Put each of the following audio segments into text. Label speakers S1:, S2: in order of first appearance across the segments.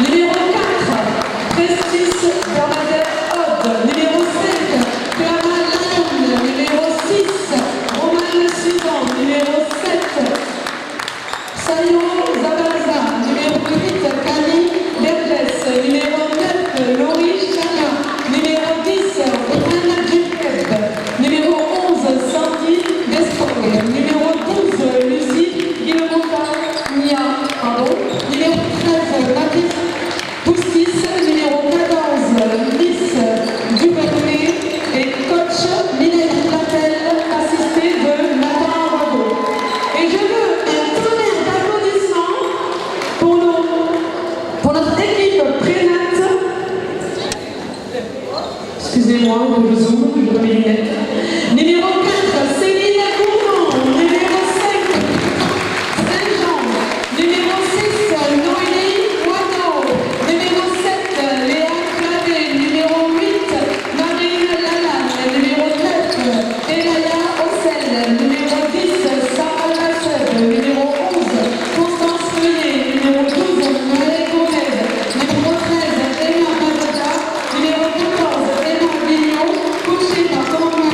S1: Numéro 4, Prestige Bernadette Aude. Numéro 5, Clara Lalonde. Numéro 6, Romane Sudan. Numéro 7, Sayo Zabalza. Numéro 8, Camille Verdes. Numéro 9, Laurie Chana. Numéro 10, Romain Duquette. Numéro 11, Sandy Despong. Numéro 12, Lucie Guillemota Nia. Numéro 13, Mathis Poussis. Numéro 14, Miss Dubernet. Et coach Mireille Platel, assistée de Nathan Rago. Et je veux un tonnerre d'applaudissements pour notre équipe prénate. Excusez-moi, je zoome, je remets les lunettes. Numéro 4, Céline Gourmand. Numéro 5, Saint-Jean. Numéro 6, Noélie Moineau. Numéro 7, Léa Clavé. Numéro 8, Marine Lalanne. Numéro 9, Elaya Ossel. Numéro 10, Sarah Lasseb. Numéro 11, Constance Feuillet. Numéro 12, Marie Gomez. Numéro 13, Emma Mazada. Numéro 14, Emma Vignon, coachée par Thomas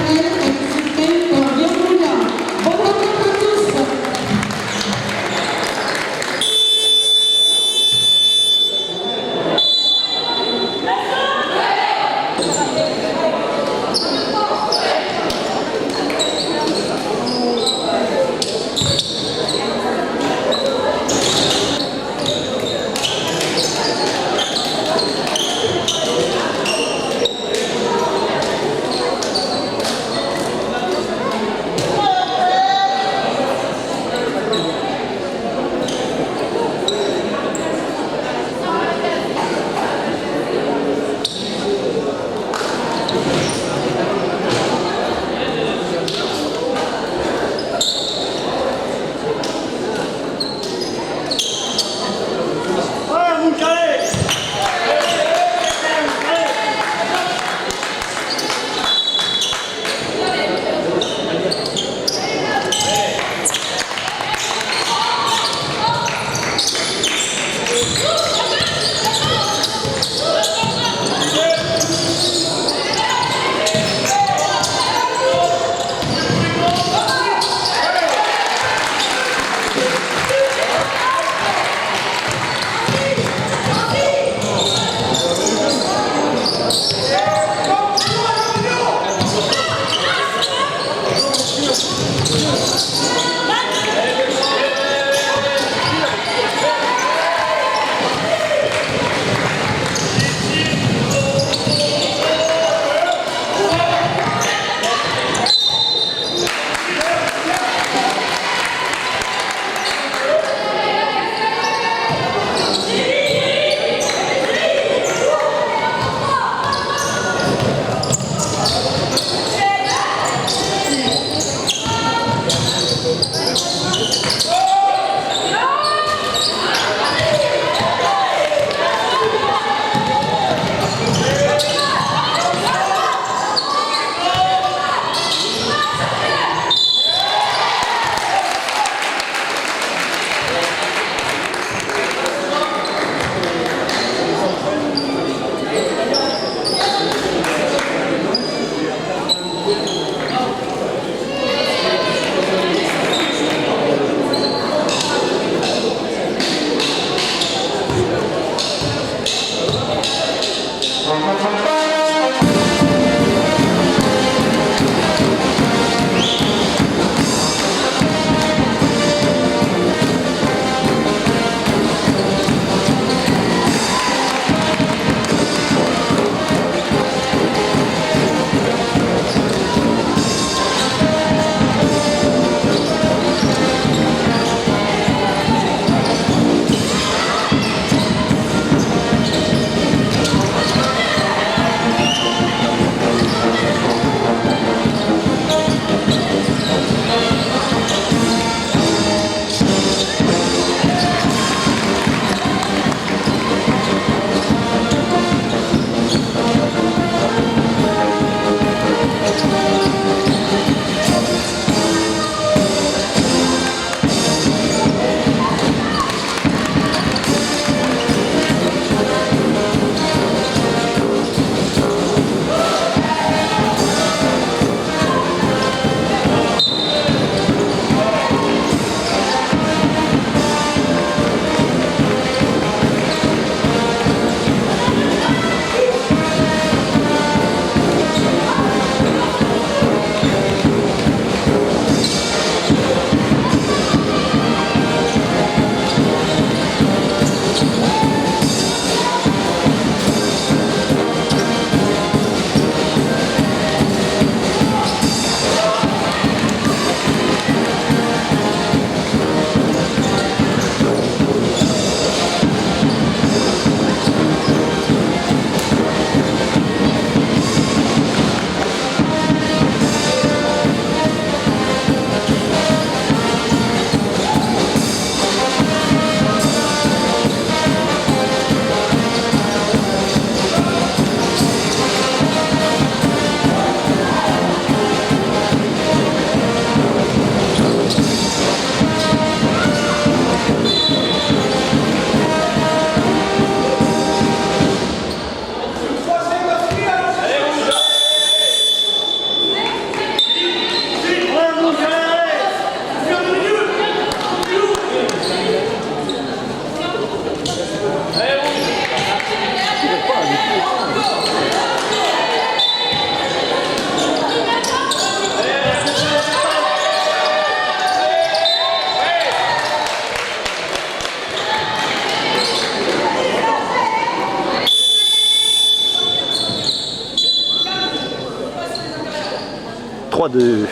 S2: 3-2.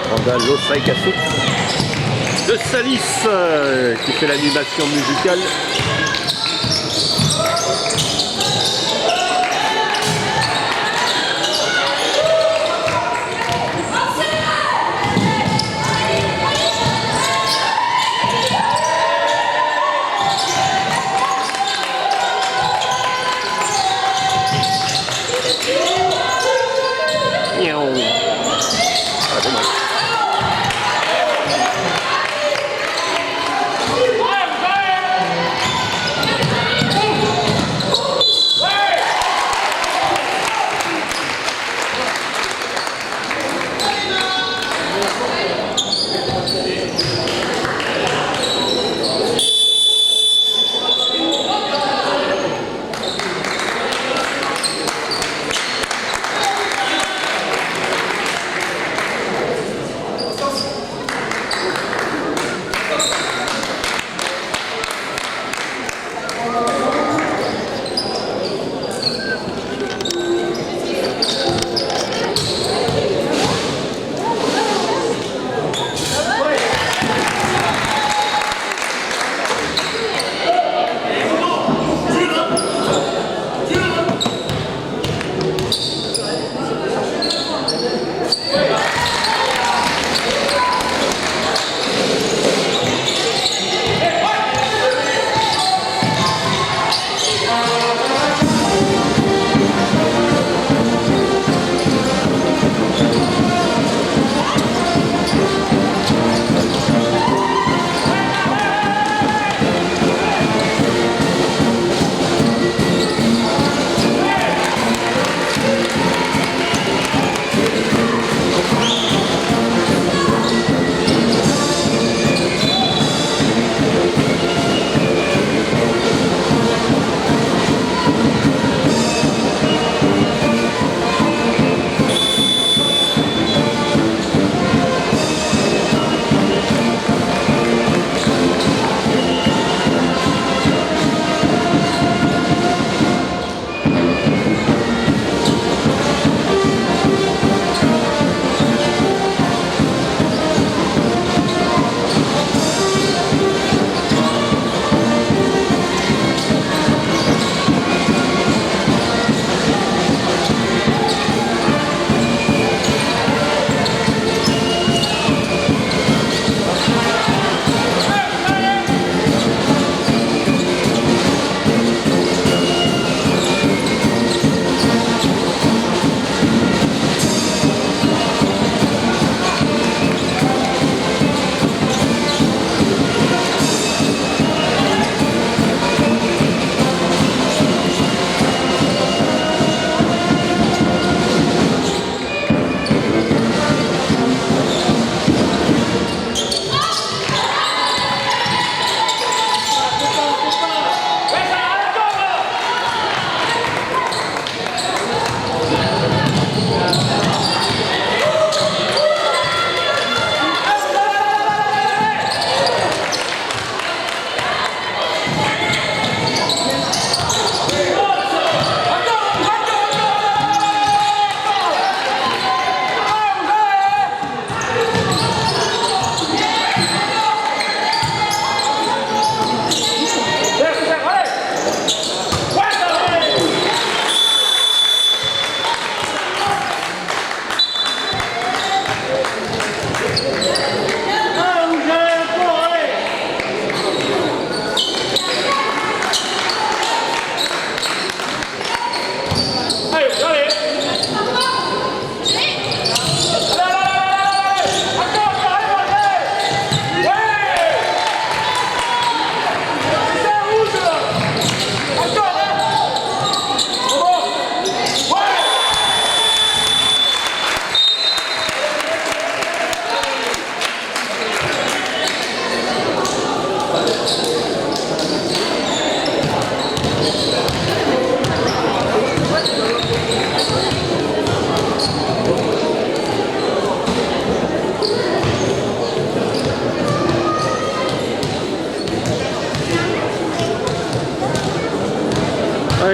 S2: Randall Osaikasu de Salis qui fait l'animation musicale.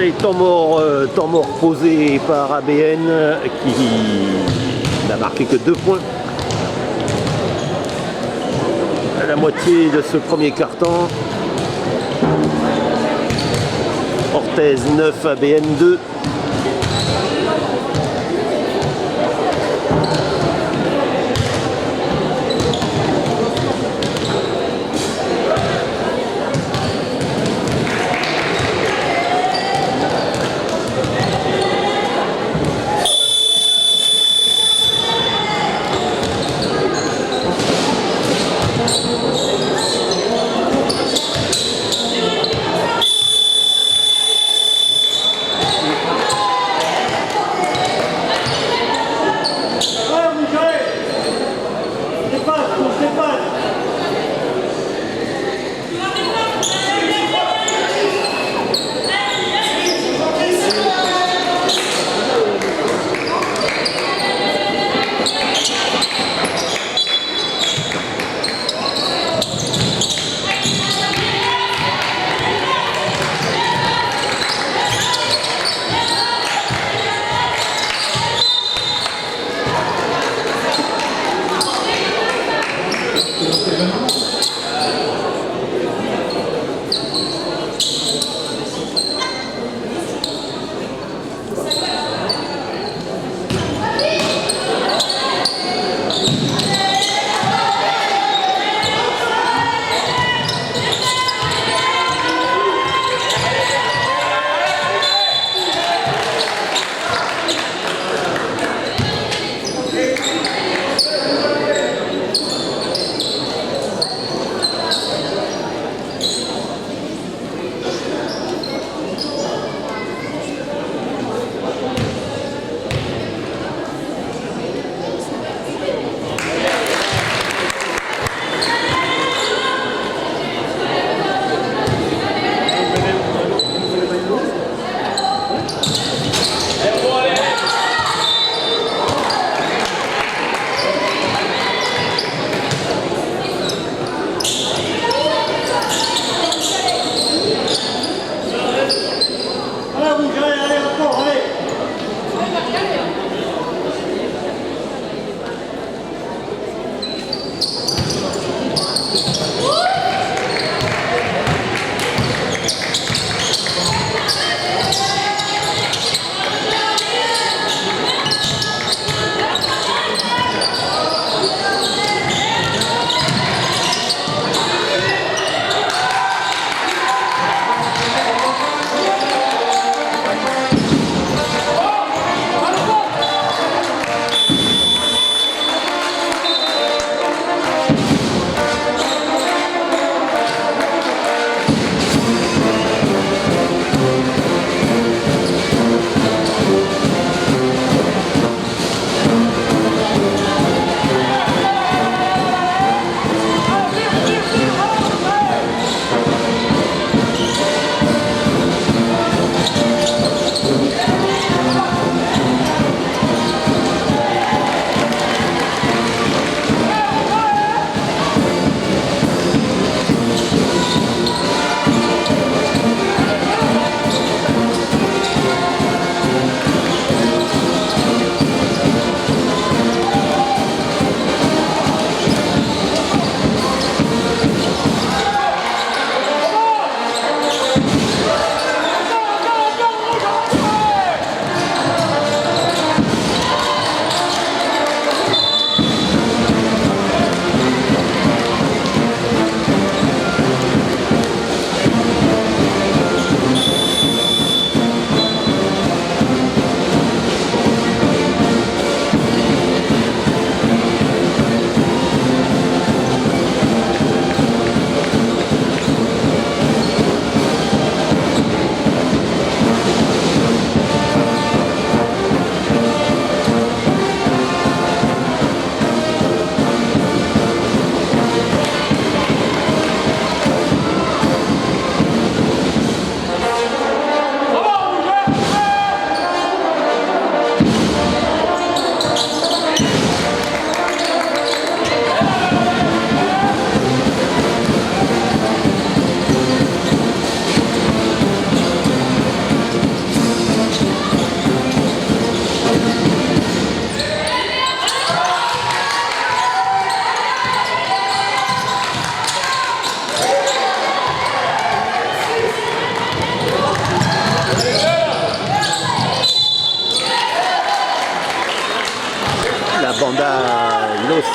S2: Allez, temps mort posé par ABN qui n'a marqué que 2 points à la moitié de ce premier quart-temps. Orthez 9, ABN 2.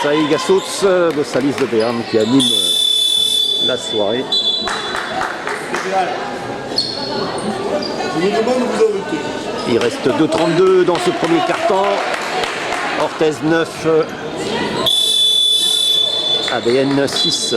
S2: Saïd Gassous, de Salis de Béarn, qui anime la soirée. Il reste 2,32 dans ce premier quart-temps. Orthez 9, ABN 6.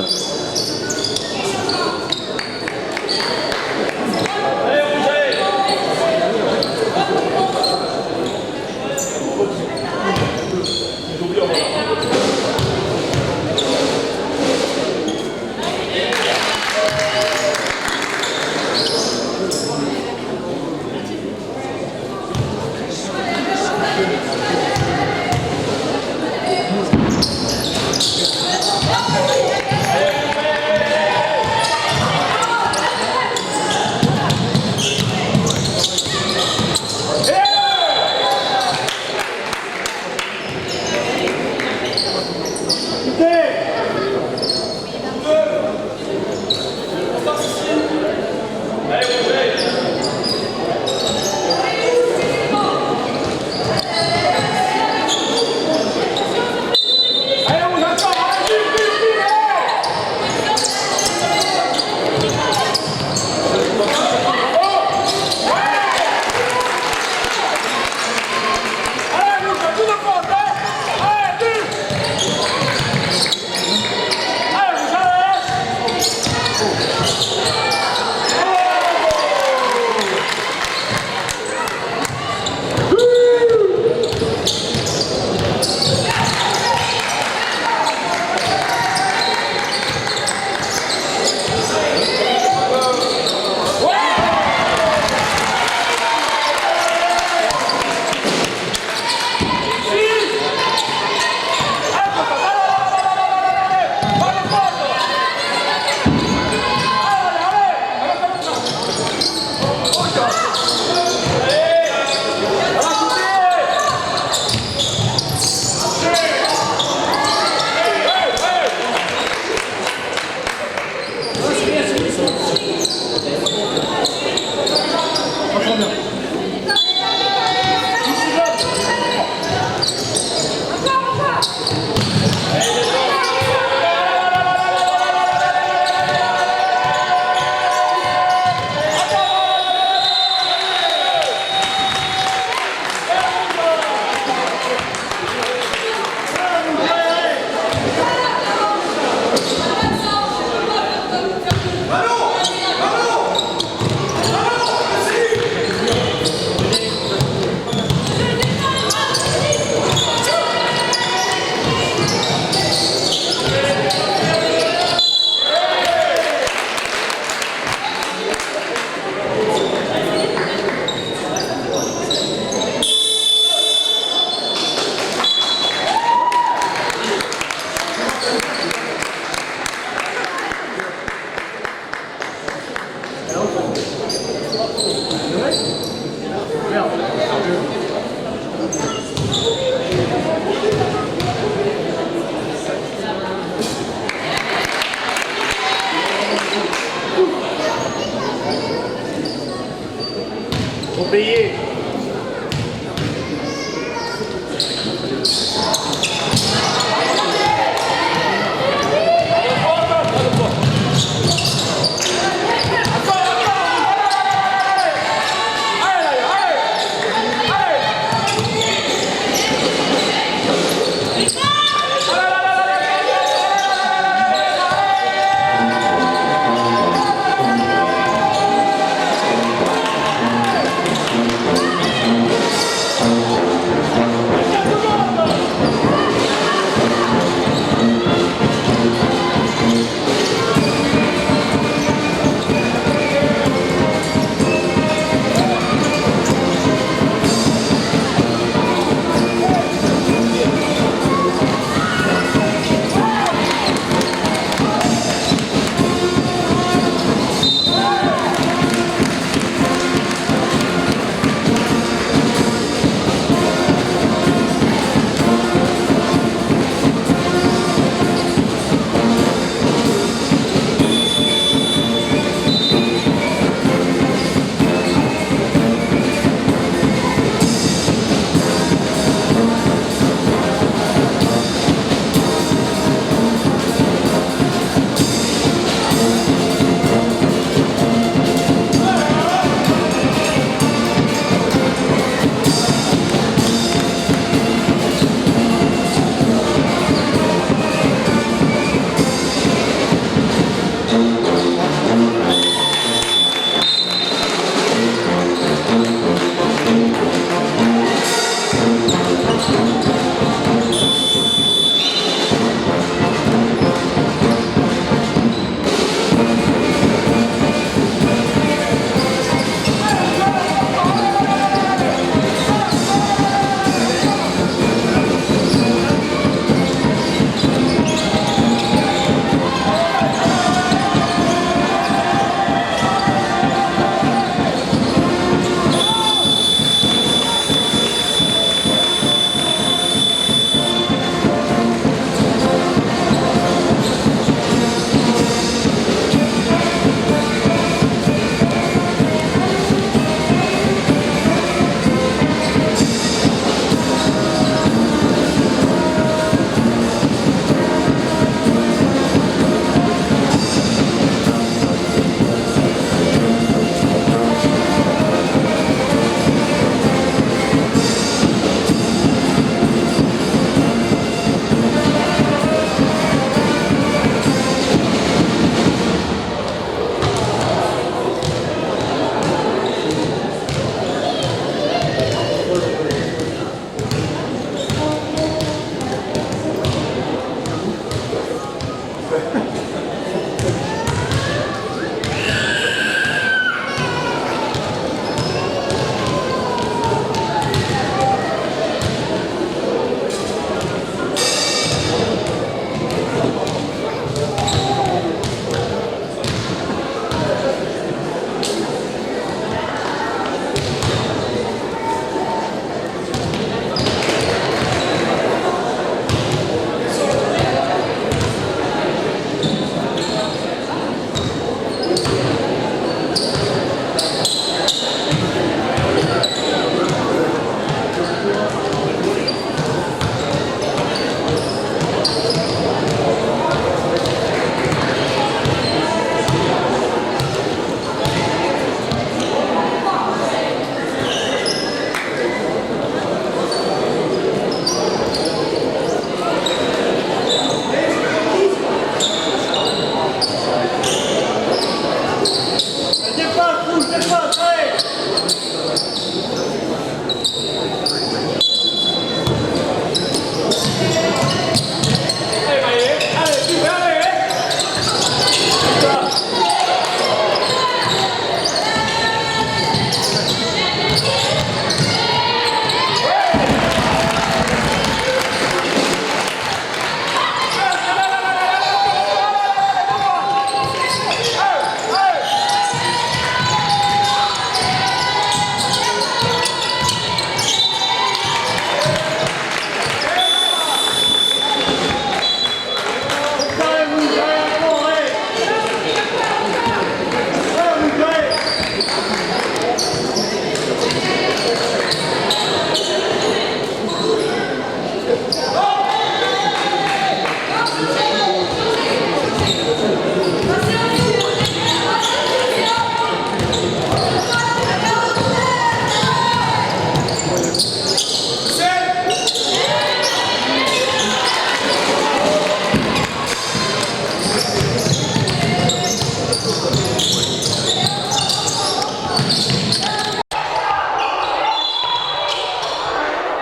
S3: Payer.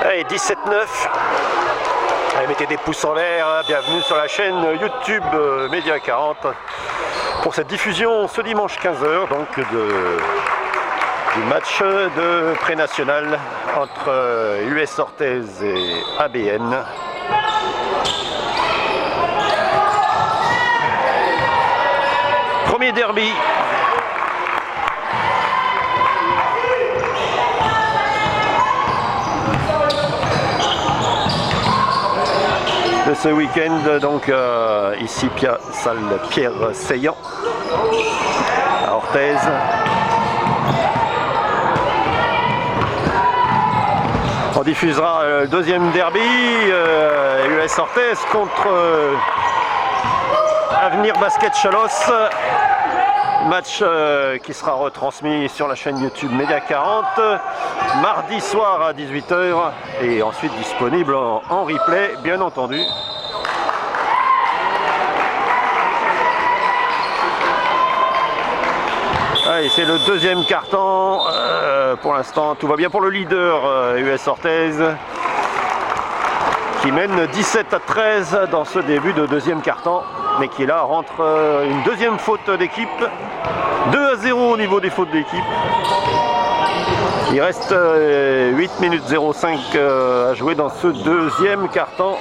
S2: Allez, 17-9. Allez, mettez des pouces en l'air, bienvenue sur la chaîne YouTube Média 40 pour cette diffusion ce dimanche 15h donc du match de pré-national entre US Orthez et ABN. Premier derby. De ce week-end, donc ici salle Pierre Seillant à Orthez. On diffusera le deuxième derby US Orthez contre Avenir Basket Chalosse. Match qui sera retransmis sur la chaîne YouTube Média 40 mardi soir à 18h et ensuite disponible en replay bien entendu. Allez, c'est le deuxième carton. Pour l'instant tout va bien pour le leader US Orthez qui mène 17-13 dans ce début de deuxième carton, mais qui là rentre une deuxième faute d'équipe. 2-0 au niveau des fautes d'équipe. Il reste 8 minutes 05 à jouer dans ce deuxième carton.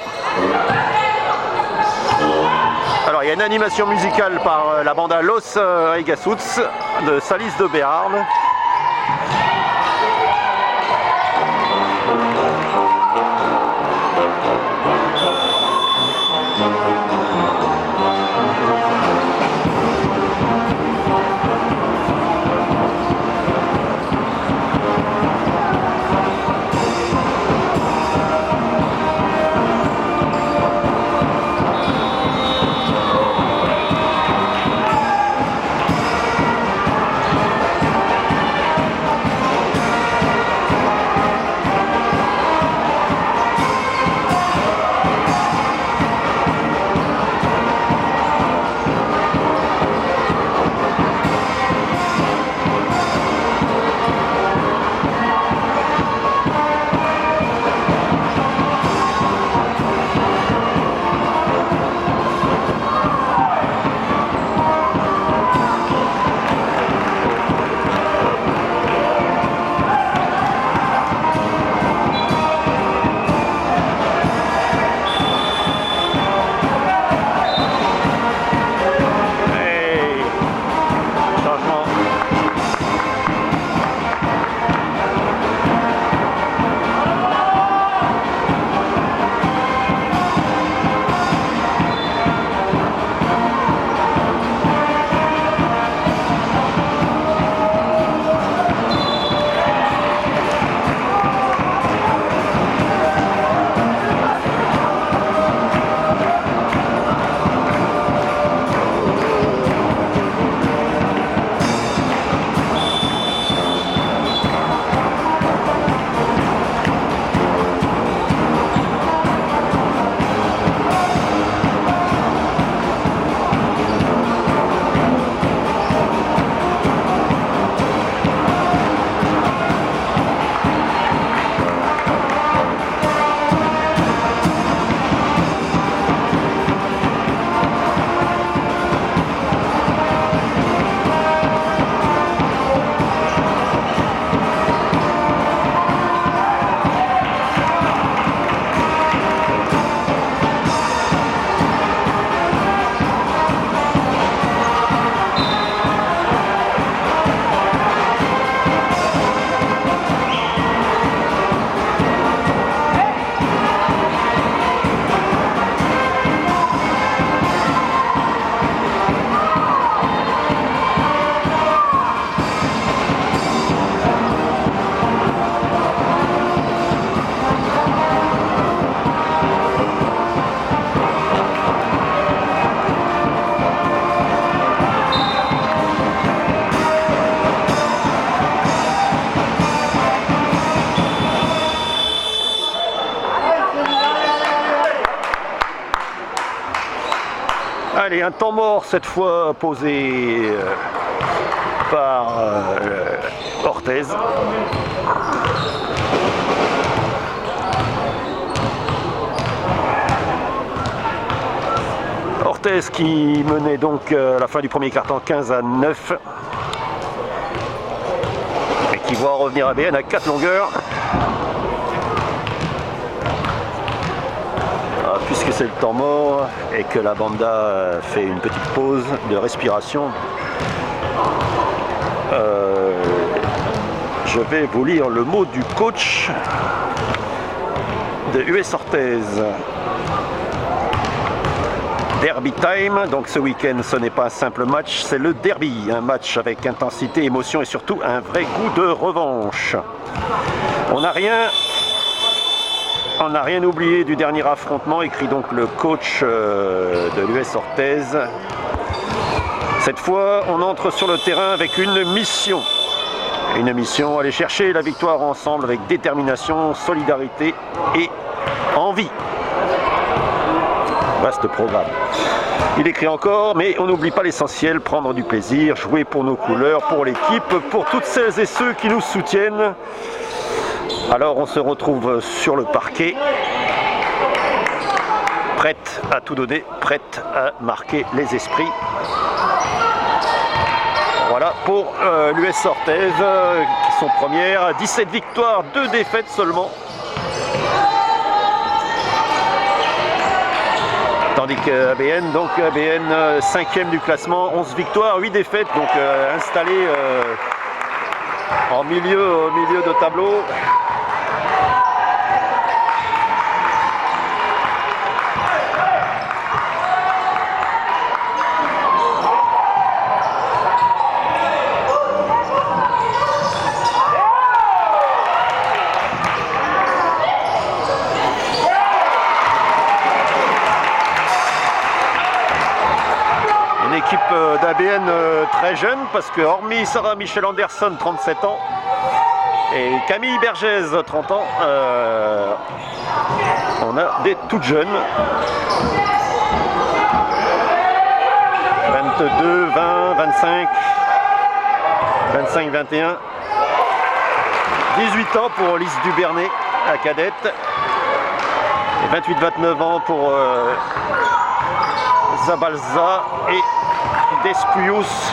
S2: Alors il y a une animation musicale par la banda Los Aigasuts de Salis de Béarn. Allez, un temps mort cette fois posé par Orthez. Orthez qui menait donc à la fin du premier quart-temps 15-9 et qui voit revenir ABN à 4 longueurs. Puisque c'est le temps mort et que la banda fait une petite pause de respiration, je vais vous lire le mot du coach de US Orthez. Derby time, donc ce week-end ce n'est pas un simple match, c'est le derby, un match avec intensité, émotion et surtout un vrai goût de revanche. On n'a rien oublié du dernier affrontement, écrit donc le coach de l'US Orthez. Cette fois, on entre sur le terrain avec une mission. Une mission, aller chercher la victoire ensemble avec détermination, solidarité et envie. Vaste programme. Il écrit encore, mais on n'oublie pas l'essentiel, prendre du plaisir, jouer pour nos couleurs, pour l'équipe, pour toutes celles et ceux qui nous soutiennent. Alors on se retrouve sur le parquet, prête à tout donner, prête à marquer les esprits. Voilà pour l'US Orthez qui sont premières, 17 victoires, 2 défaites seulement. Tandis que ABN, donc ABN 5e du classement, 11 victoires, 8 défaites, donc installé au milieu de tableau. Équipe d'ABN très jeune parce que hormis Sarah Michel Anderson 37 ans et Camille Bergès 30 ans, on a des toutes jeunes 22, 20, 25, 25, 21, 18 ans pour Lise Dubernay, la cadette, et 28-29 ans pour Zabalza et Despuyus.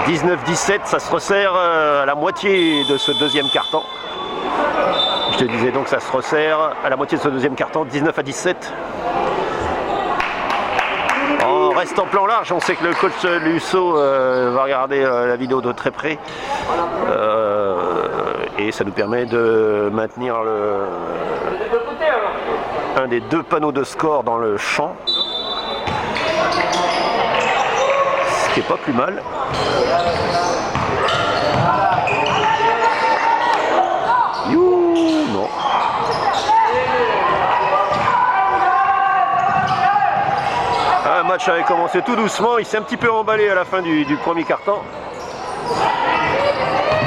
S2: « 19-17, ça se resserre à la moitié de ce deuxième quart-temps. Je te disais donc ça se resserre à la moitié de ce deuxième quart-temps, 19-17. On reste en plan large, on sait que le coach Lusso va regarder la vidéo de très près. Et ça nous permet de maintenir un des 2 panneaux de score dans le champ. Ce qui est pas plus mal. Non. Un match avait commencé tout doucement, il s'est un petit peu emballé à la fin du premier quart-temps.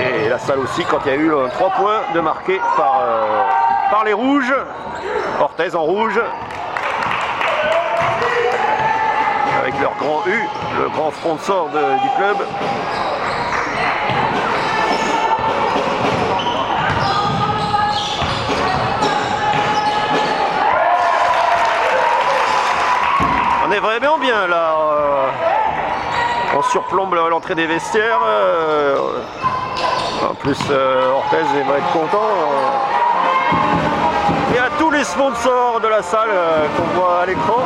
S2: Et la salle aussi quand il y a eu 3 points de marqués par les rouges. Orthez en rouge. Avec leur grand U, le grand sponsor du club. On est vraiment bien là. On surplombe l'entrée des vestiaires. En plus, Orthez va être content. Et à tous les sponsors de la salle qu'on voit à l'écran.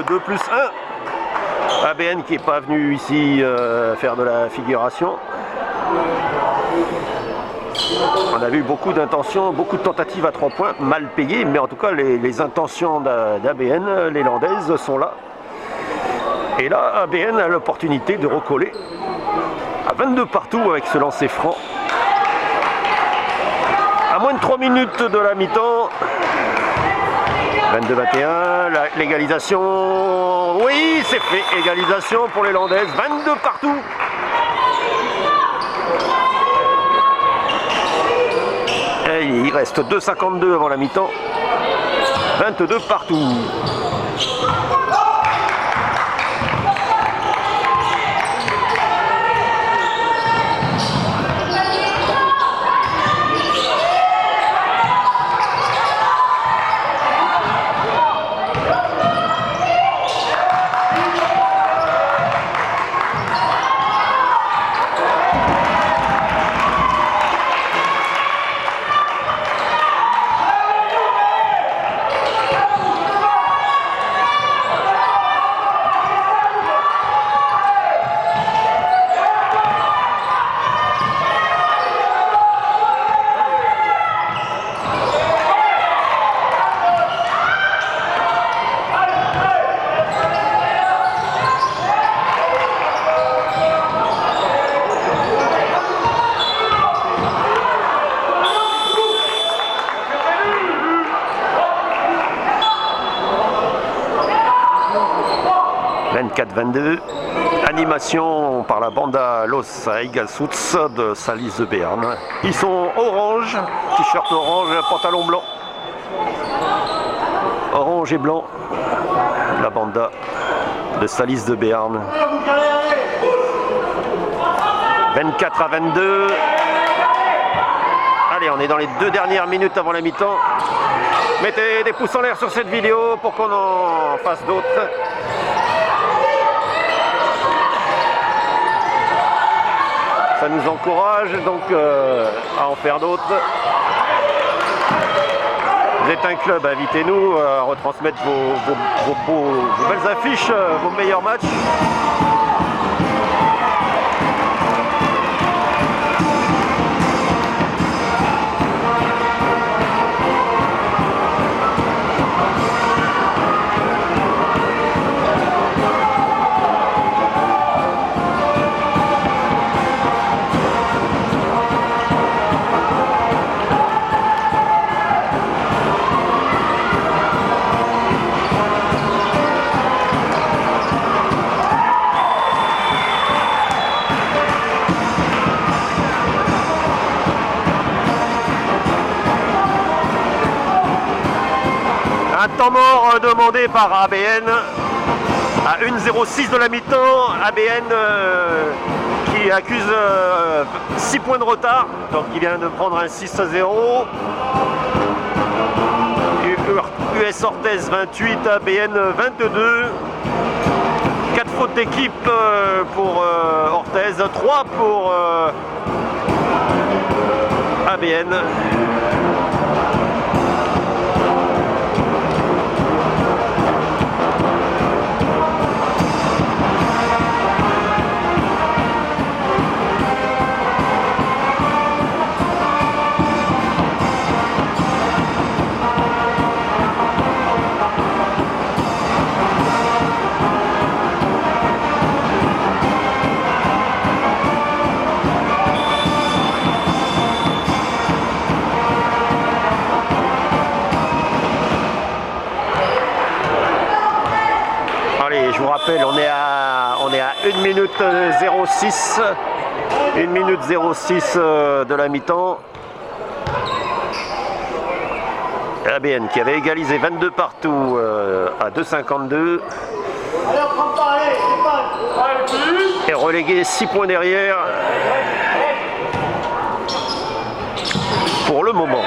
S2: 2+1. ABN qui n'est pas venu ici faire de la figuration. On a vu beaucoup d'intentions, beaucoup de tentatives à 3 points, mal payées, mais en tout cas les intentions d'ABN, les landaises, sont là. Et là, ABN a l'opportunité de recoller à 22 partout avec ce lancer franc. À moins de 3 minutes de la mi-temps. 22-21, l'égalisation. Oui, c'est fait. Égalisation pour les landaises. 22 partout. Et il reste 2,52 avant la mi-temps. 22 partout. Animation par la banda Los Aigalsuts de Salis de Béarn. Ils sont orange, t-shirt orange, pantalon blanc. Orange et blanc, la banda de Salis de Béarn. 24-22. Allez, on est dans les 2 dernières minutes avant la mi-temps. Mettez des pouces en l'air sur cette vidéo pour qu'on en fasse d'autres. Ça nous encourage donc à en faire d'autres. Vous êtes un club, invitez-nous à retransmettre vos belles affiches, vos meilleurs matchs. Un temps mort demandé par ABN à 1,06 de la mi-temps. ABN qui accuse 6 points de retard, donc il vient de prendre un 6-0. US Orthez 28, ABN 22. 4 fautes d'équipe pour Orthez, 3 pour ABN. Je vous rappelle, on est à 1 minute 06. 1 minute 06 de la mi-temps. ABN qui avait égalisé 22 partout à 2,52. Et relégué 6 points derrière. Pour le moment.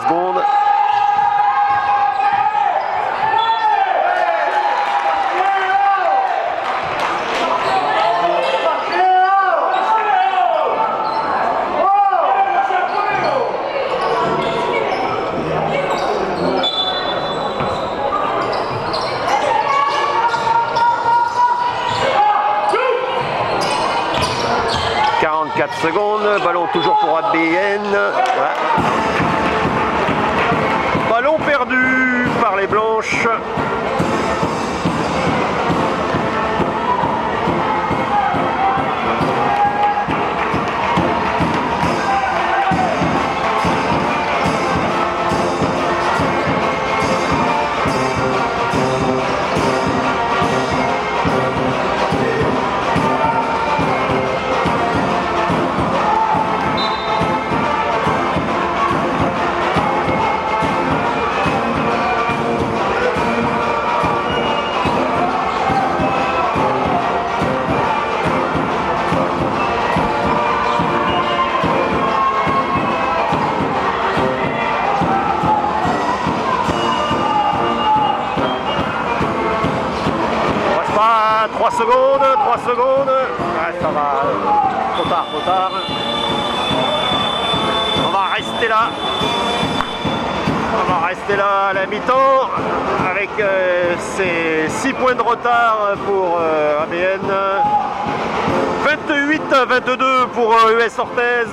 S2: secondes. Secondes, ballon toujours pour ABN. Voilà. Ballon perdu par les Blanches. Pas 3 secondes. Ouais, ça va. Trop tard. On va rester là à la mi-temps avec ces 6 points de retard pour ABN. 28-22 pour US Orthez.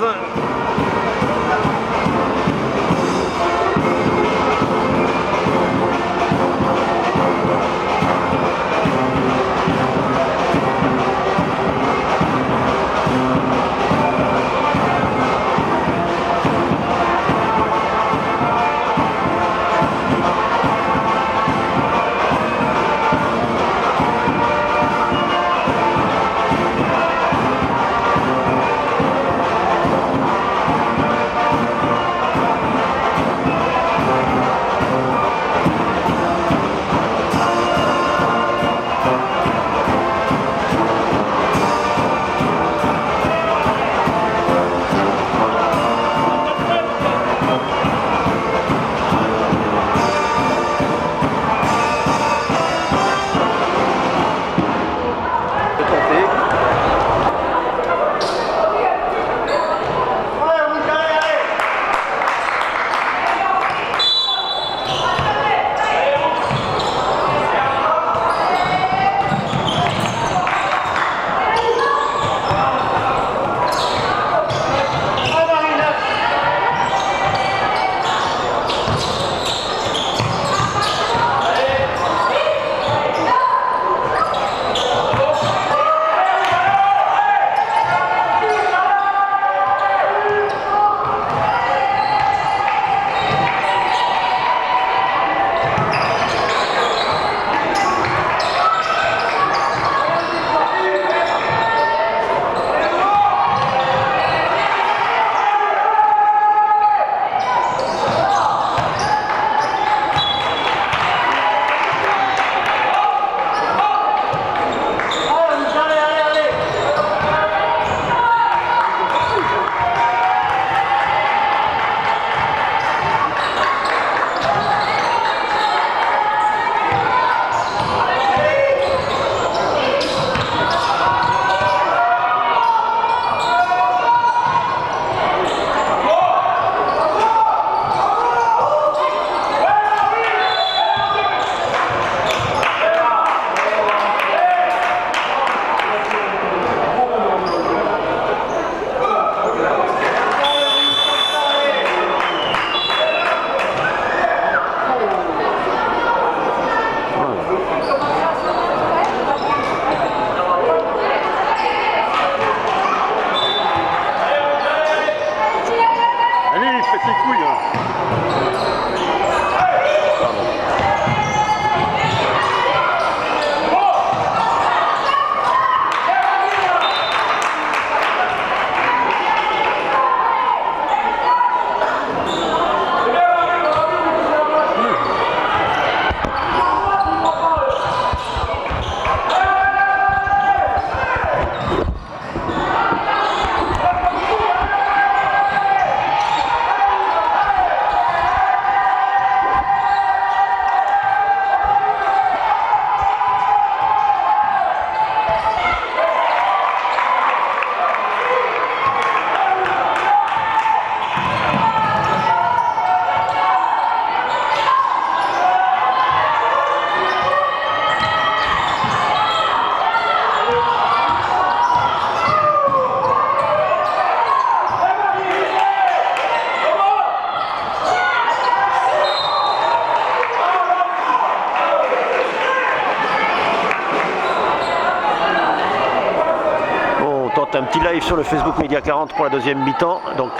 S2: petit live sur le Facebook Média 40 pour la deuxième mi-temps. Donc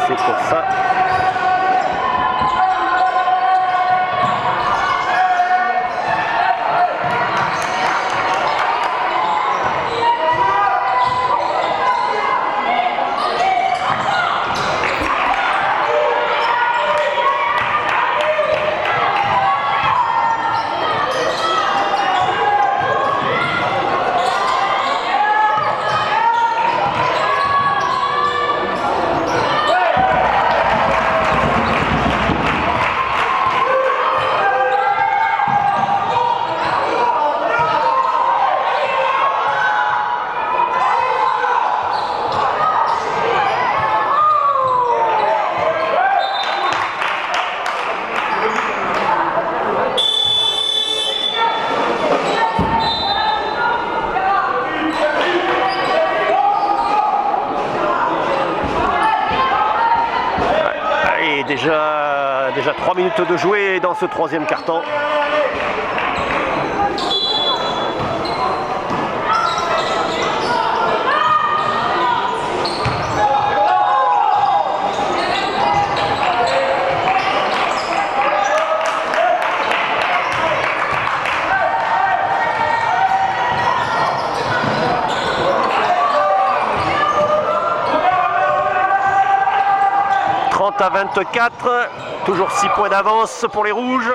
S2: c'est pour ça. Déjà 3 minutes de jouer dans ce troisième quart-temps. À 24, toujours 6 points d'avance pour les rouges.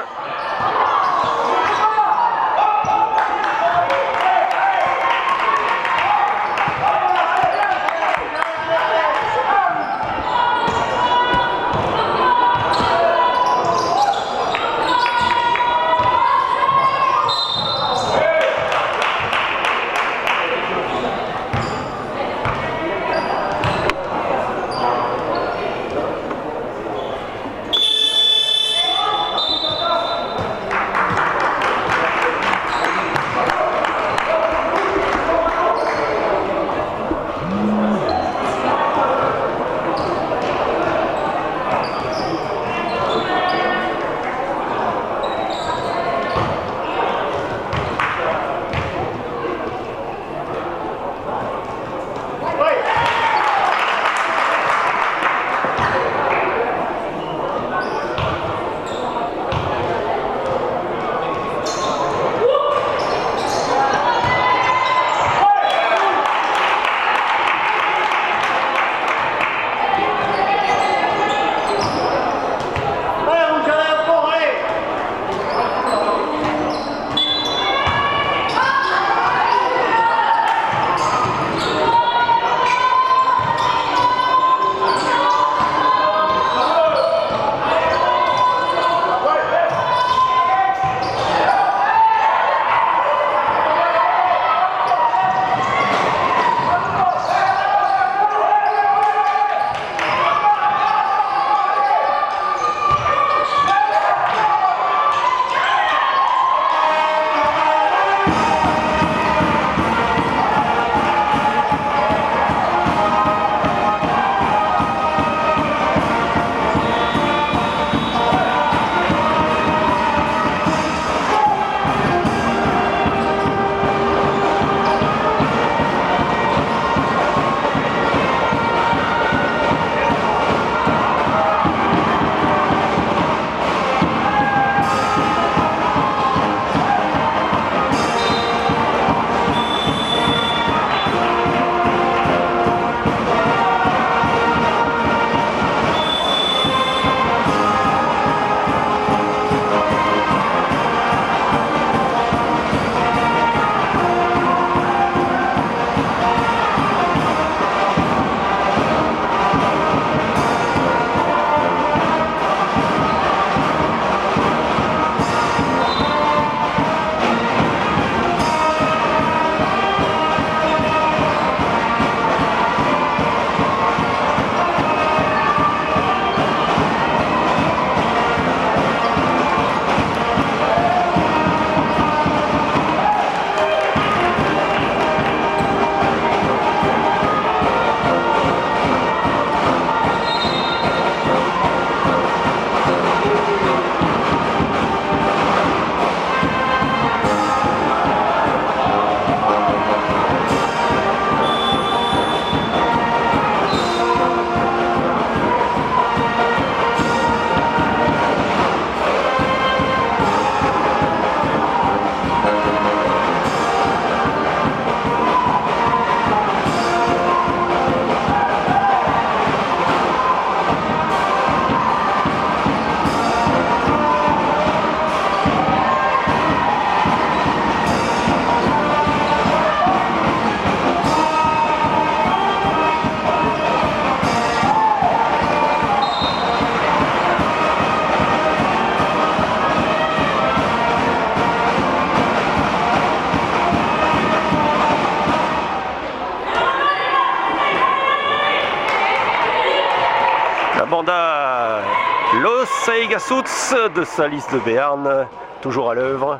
S2: Los Saigasuts de Salis de Béarn, toujours à l'œuvre.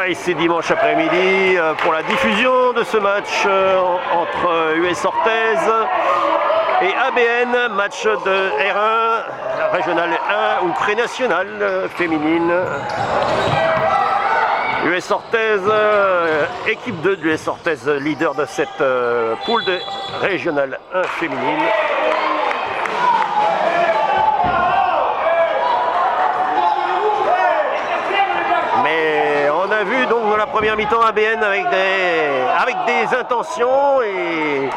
S2: Et c'est dimanche après-midi pour la diffusion de ce match entre US Orthez et ABN, match de R1, régional 1 ou pré-national féminine. US Orthez, équipe 2 de US Orthez, leader de cette poule de régional 1 féminine. Mais on a vu donc dans la première mi-temps ABN avec des intentions et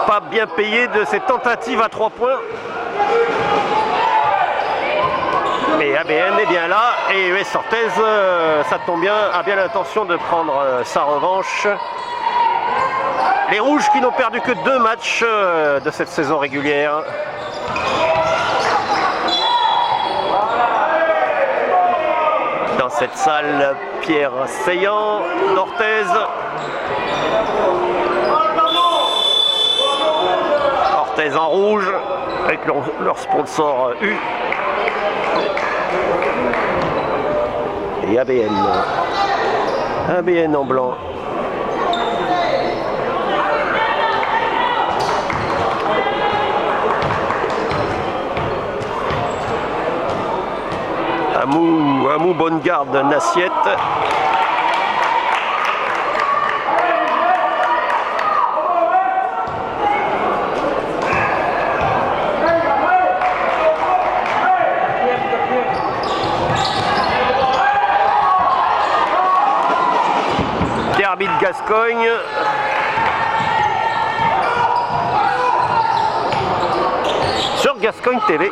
S2: pas bien payé de cette tentative à 3 points. Mais ABN est bien là et US Orthez, ça tombe bien, a bien l'intention de prendre sa revanche. Les Rouges qui n'ont perdu que 2 matchs de cette saison régulière. Dans cette salle, Pierre Seillant d'Orthez. Orthez en rouge avec leur sponsor U. Et ABN en blanc. Amou Bonnegarde Nassiette. Derby de Gascogne. Sur Gascogne TV.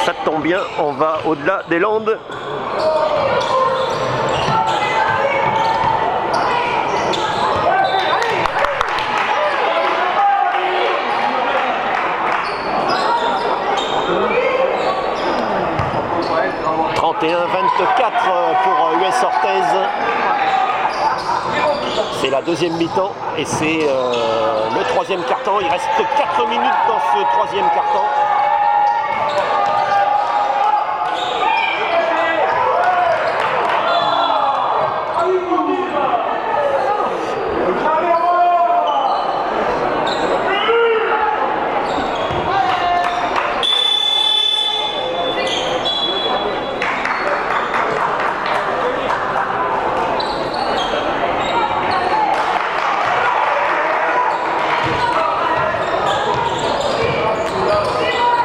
S2: Ça tombe bien, on va au-delà des Landes. « 31-24 pour US Orthez. C'est la deuxième mi-temps et c'est le troisième quart-temps. Il reste 4 minutes dans ce troisième quart-temps.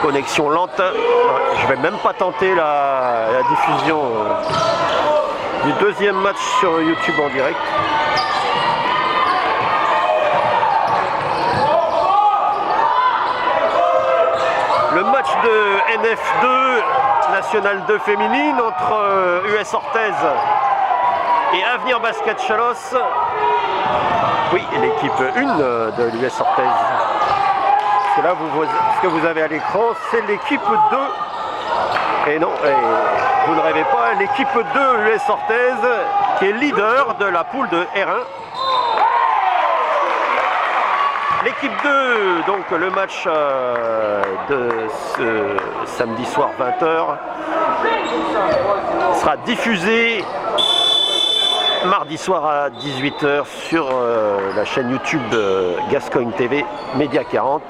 S2: Connexion lente, je vais même pas tenter la diffusion du deuxième match sur YouTube en direct. Le match de NF2 National 2 féminine entre US Orthez et Avenir Basket Chalosse. Oui, l'équipe 1 de l'US Orthez. Là, ce que vous avez à l'écran, c'est l'équipe 2. Et non, vous ne rêvez pas, l'équipe 2 US Orthez, qui est leader de la poule de R1. L'équipe 2, donc le match de ce samedi soir 20h, sera diffusé mardi soir à 18h sur la chaîne YouTube Gascogne TV Média 40.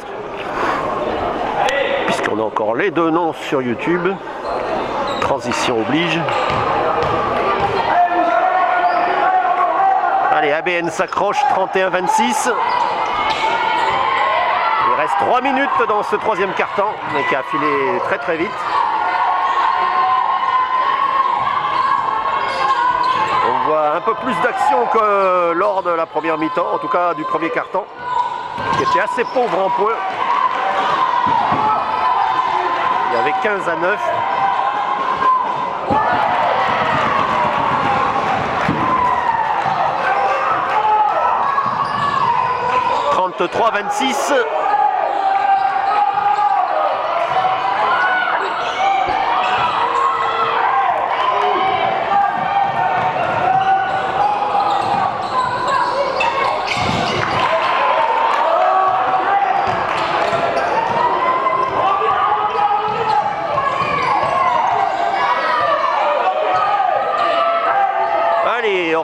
S2: On a encore les deux noms sur YouTube. Transition oblige. Allez, ABN s'accroche, 31-26. Il reste 3 minutes dans ce troisième quart-temps, mais qui a filé très très vite. On voit un peu plus d'action que lors de la première mi-temps, en tout cas du premier quart-temps, qui était assez pauvre en points. Il y avait 15 à 9. « 33-26 ».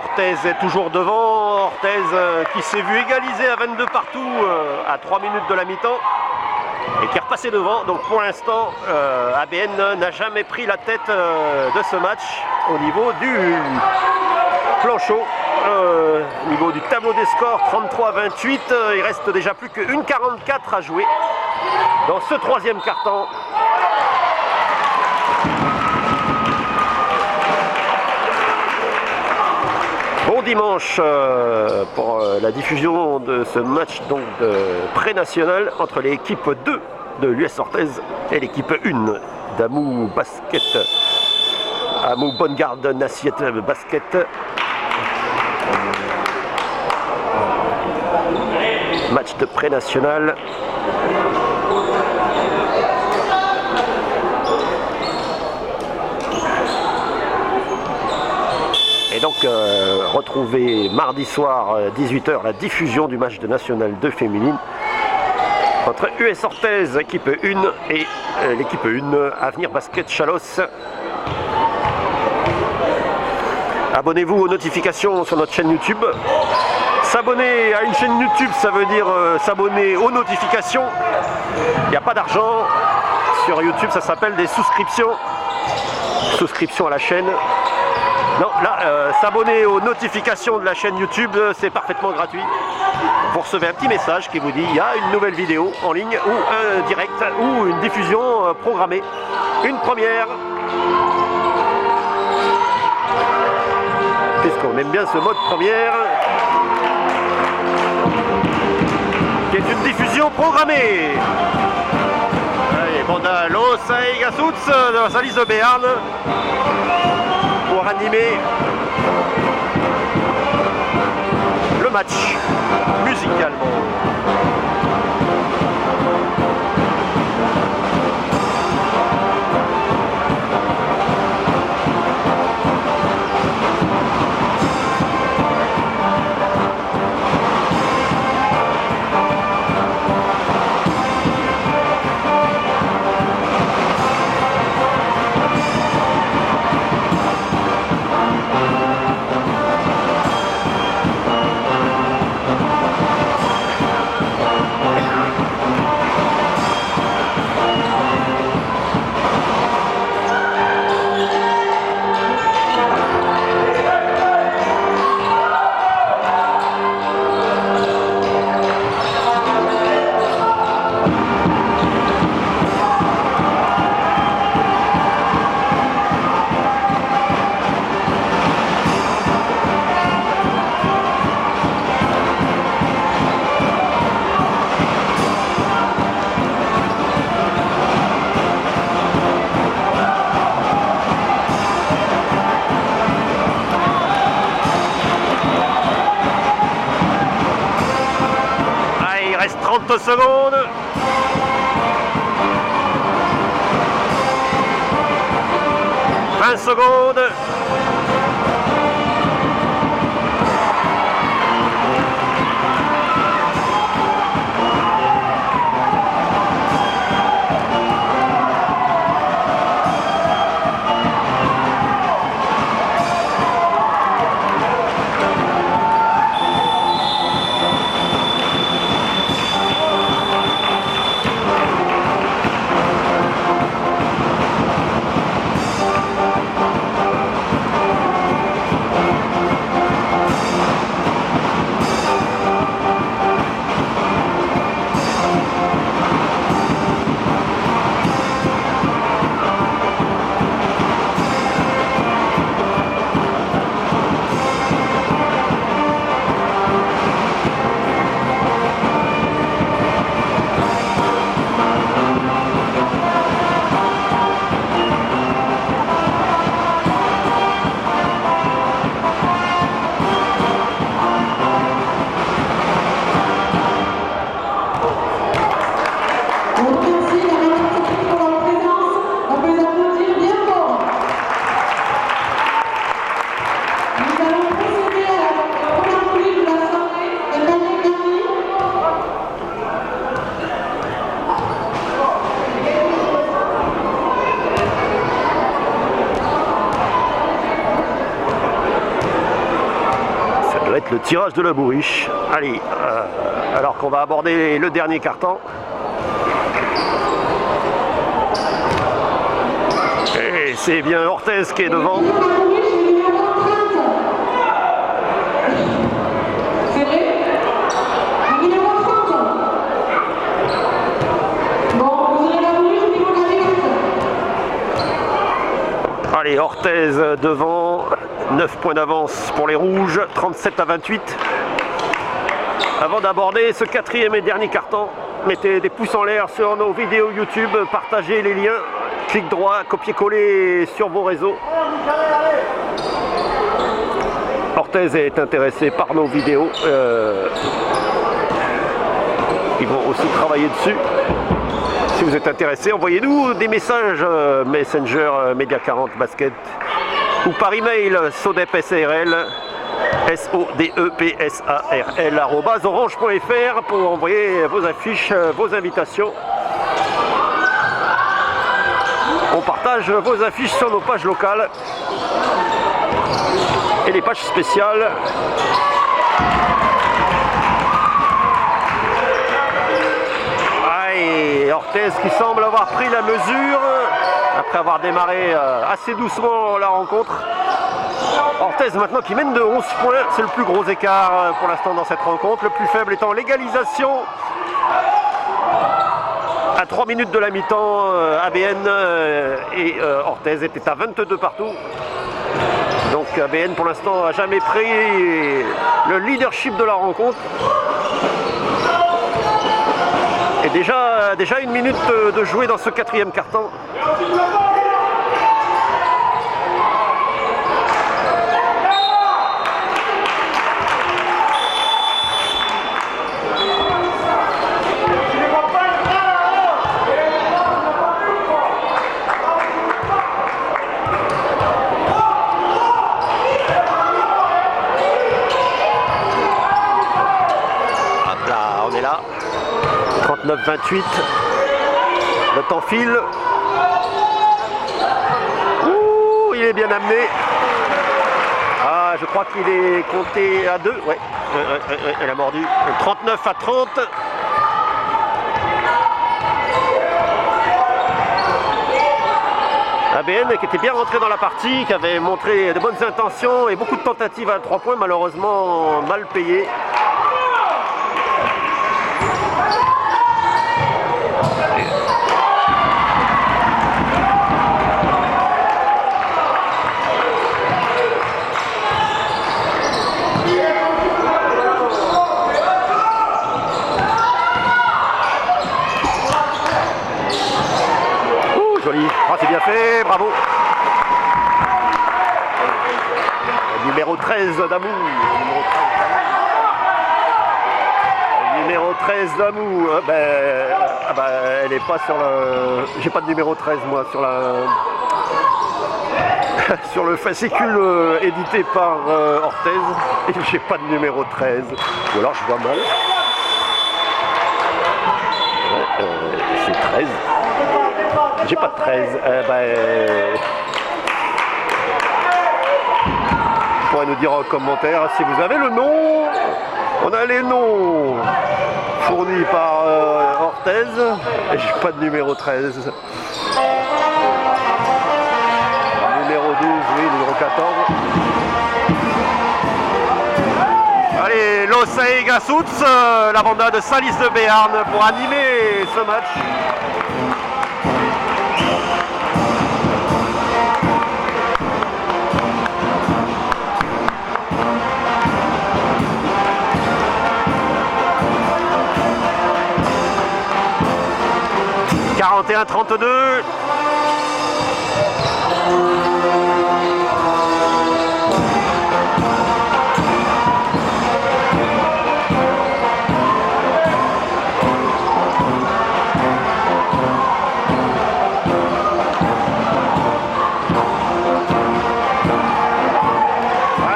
S2: Orthez est toujours devant. Orthez qui s'est vu égaliser à 22 partout à 3 minutes de la mi-temps et qui est repassé devant. Donc pour l'instant, ABN n'a jamais pris la tête de ce match au niveau du planchot. Au niveau du tableau des scores, 33-28. Il reste déjà plus qu'une 44 à jouer dans ce troisième quart-temps. Bon dimanche pour la diffusion de ce match donc de pré-national entre l'équipe 2 de l'US Orthez et l'équipe 1 d'Amou Basket. Amou Bonne-Garde Nassiette Basket. Match de pré-national. Et donc retrouvez mardi soir 18h la diffusion du match de National 2 féminine entre US Orthez équipe 1 et l'équipe 1 Avenir Basket Chalosse. Abonnez-vous aux notifications sur notre chaîne YouTube. S'abonner à une chaîne YouTube, ça veut dire s'abonner aux notifications. Il n'y a pas d'argent sur YouTube, ça s'appelle des souscriptions. Souscription à la chaîne. Non, là, s'abonner aux notifications de la chaîne YouTube, c'est parfaitement gratuit. Vous recevez un petit message qui vous dit il y a une nouvelle vidéo en ligne ou un direct ou une diffusion programmée. Une première. Puisqu'on aime bien ce mode première. Qui est une diffusion programmée. Allez, Banda Los Aigasutz de la Salise de Béarn pour animer le match musicalement. Il reste 30 secondes. « 20 secondes. tirage de la bourriche. Allez, alors qu'on va aborder le dernier carton. Et c'est bien Orthez qui est devant.
S1: C'est vrai? Numéro 30. Bon, vous aurez la bourriche au niveau de la déroute.
S2: Allez, Orthez devant, 9 points d'avance pour les rouges, 37 à 28. Avant d'aborder ce quatrième et dernier carton, mettez des pouces en l'air sur nos vidéos YouTube, partagez les liens, clic droit, copier-coller sur vos réseaux. Orthez est intéressé par nos vidéos. Ils vont aussi travailler dessus. Si vous êtes intéressé, envoyez-nous des messages Messenger Média 40 Basket ou par email sodepsarl SODEPSARL @orange.fr pour envoyer vos affiches, vos invitations. On partage vos affiches sur nos pages locales et les pages spéciales. Orthez qui semble avoir pris la mesure après avoir démarré assez doucement la rencontre. Orthez maintenant qui mène de 11 points, c'est le plus gros écart pour l'instant dans cette rencontre. Le plus faible étant l'égalisation à 3 minutes de la mi-temps. ABN et Orthez étaient à 22 partout. Donc ABN pour l'instant n'a jamais pris le leadership de la rencontre. Et déjà une minute de jouer dans ce quatrième carton. Hop là, on est là. 39-28, le temps file. Ouh, il est bien amené. Ah, je crois qu'il est compté à 2. Ouais, elle a mordu. 39 à 30. ABN qui était bien rentré dans la partie, qui avait montré de bonnes intentions et beaucoup de tentatives à 3 points, malheureusement mal payées. Joli, ah, c'est bien fait, bravo. Numéro 13 d'Amou. Numéro 13 d'Amou. Elle est pas sur le. J'ai pas de numéro 13 moi sur la. Sur le fascicule édité par Orthez. Et j'ai pas de numéro 13. Ou alors je vois mal. C'est 13. J'ai pas de 13. Vous pourrez nous dire en commentaire si vous avez le nom. On a les noms fournis par Orthez. Et j'ai pas de numéro 13. Numéro 12, oui, numéro 14. Allez, l'Osei Gassutz, la banda de Salis de Béarn pour animer ce match. « 41-32 ».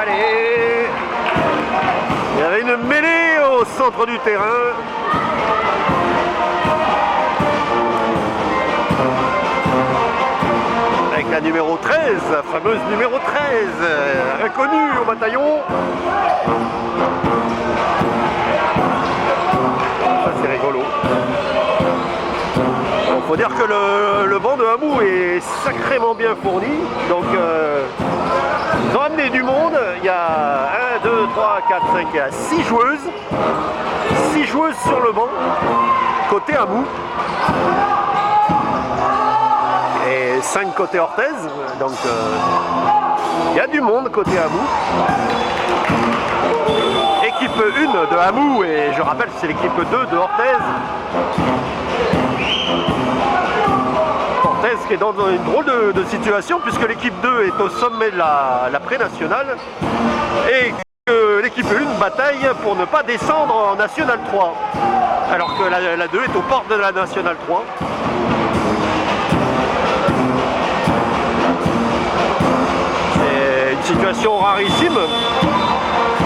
S2: Allez, il y avait une mêlée au centre du terrain. la numéro 13, la fameuse numéro 13, inconnue au bataillon. Ça c'est rigolo. Il faut dire que le banc de Hamou est sacrément bien fourni. Donc ils ont amené du monde. Il y a 1, 2, 3, 4, 5, il y a 6 joueuses. 6 joueuses sur le banc, côté Hamou. Et 5 côté Orthez. Donc il y a du monde côté Hamou. Équipe 1 de Hamou, et je rappelle c'est l'équipe 2 de Orthez. Orthez qui est dans une drôle de situation puisque l'équipe 2 est au sommet de la pré-nationale et que l'équipe 1 bataille pour ne pas descendre en National 3 alors que la 2 est aux portes de la National 3. C'est une situation rarissime.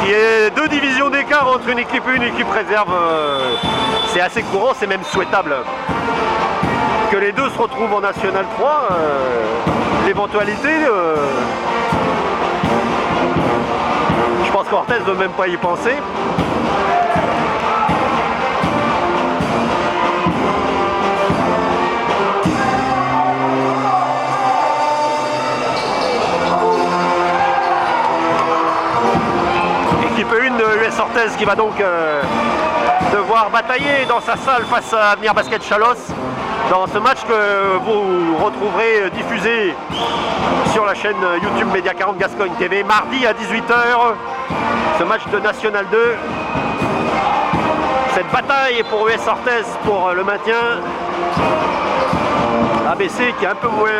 S2: Il y a 2 divisions d'écart entre une équipe 1 et une équipe réserve. C'est assez courant, c'est même souhaitable. Que les deux se retrouvent en National 3, l'éventualité, je pense qu'Orthez ne veut même pas y penser. Équipe 1 de US Orthez qui va donc devoir batailler dans sa salle face à Avenir Basket Chalosse dans ce match que vous retrouverez diffusé sur la chaîne YouTube Média 40 Gascogne TV mardi à 18 h. Ce match de National 2. Cette bataille pour US Orthez pour le maintien. ABC qui est un peu moins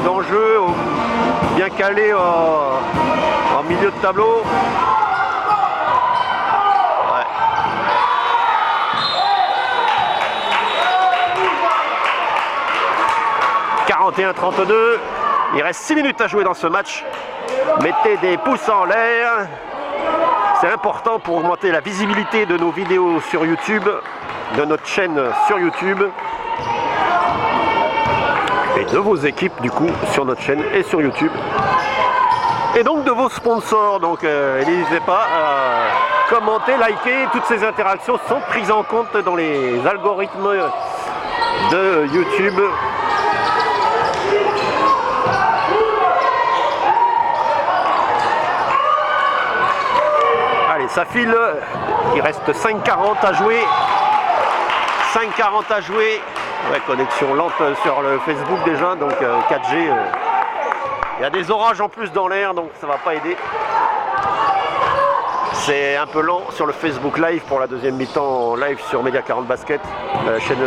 S2: d'enjeu, bien calé en milieu de tableau. 41-32, il reste 6 minutes à jouer dans ce match. Mettez des pouces en l'air, c'est important pour augmenter la visibilité de nos vidéos sur YouTube, de notre chaîne sur YouTube et de vos équipes du coup sur notre chaîne et sur YouTube et donc de vos sponsors. Donc n'hésitez pas à commenter, liker, toutes ces interactions sont prises en compte dans les algorithmes de YouTube. Allez, ça file, il reste 5:40 à jouer. 5:40 à jouer. Ouais, connexion lente sur le Facebook déjà, donc 4G. Il y a des orages en plus dans l'air, donc ça va pas aider. C'est un peu lent sur le Facebook Live pour la deuxième mi-temps live sur Média 40 Basket, chaîne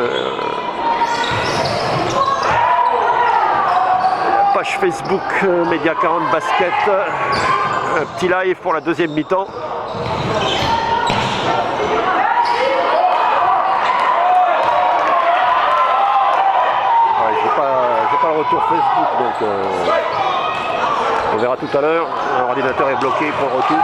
S2: page Facebook Média 40 Basket, un petit live pour la deuxième mi-temps. J'ai pas le retour Facebook, donc on verra tout à l'heure. L'ordinateur est bloqué pour le retour.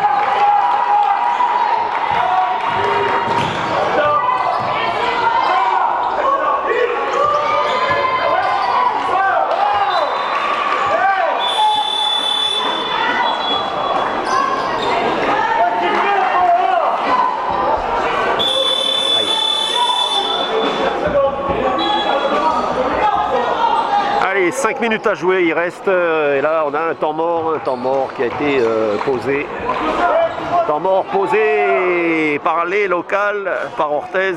S2: Allez, 5 minutes à jouer, il reste, et là on a un temps mort qui a été posé. Temps mort posé par les locales, par Orthez.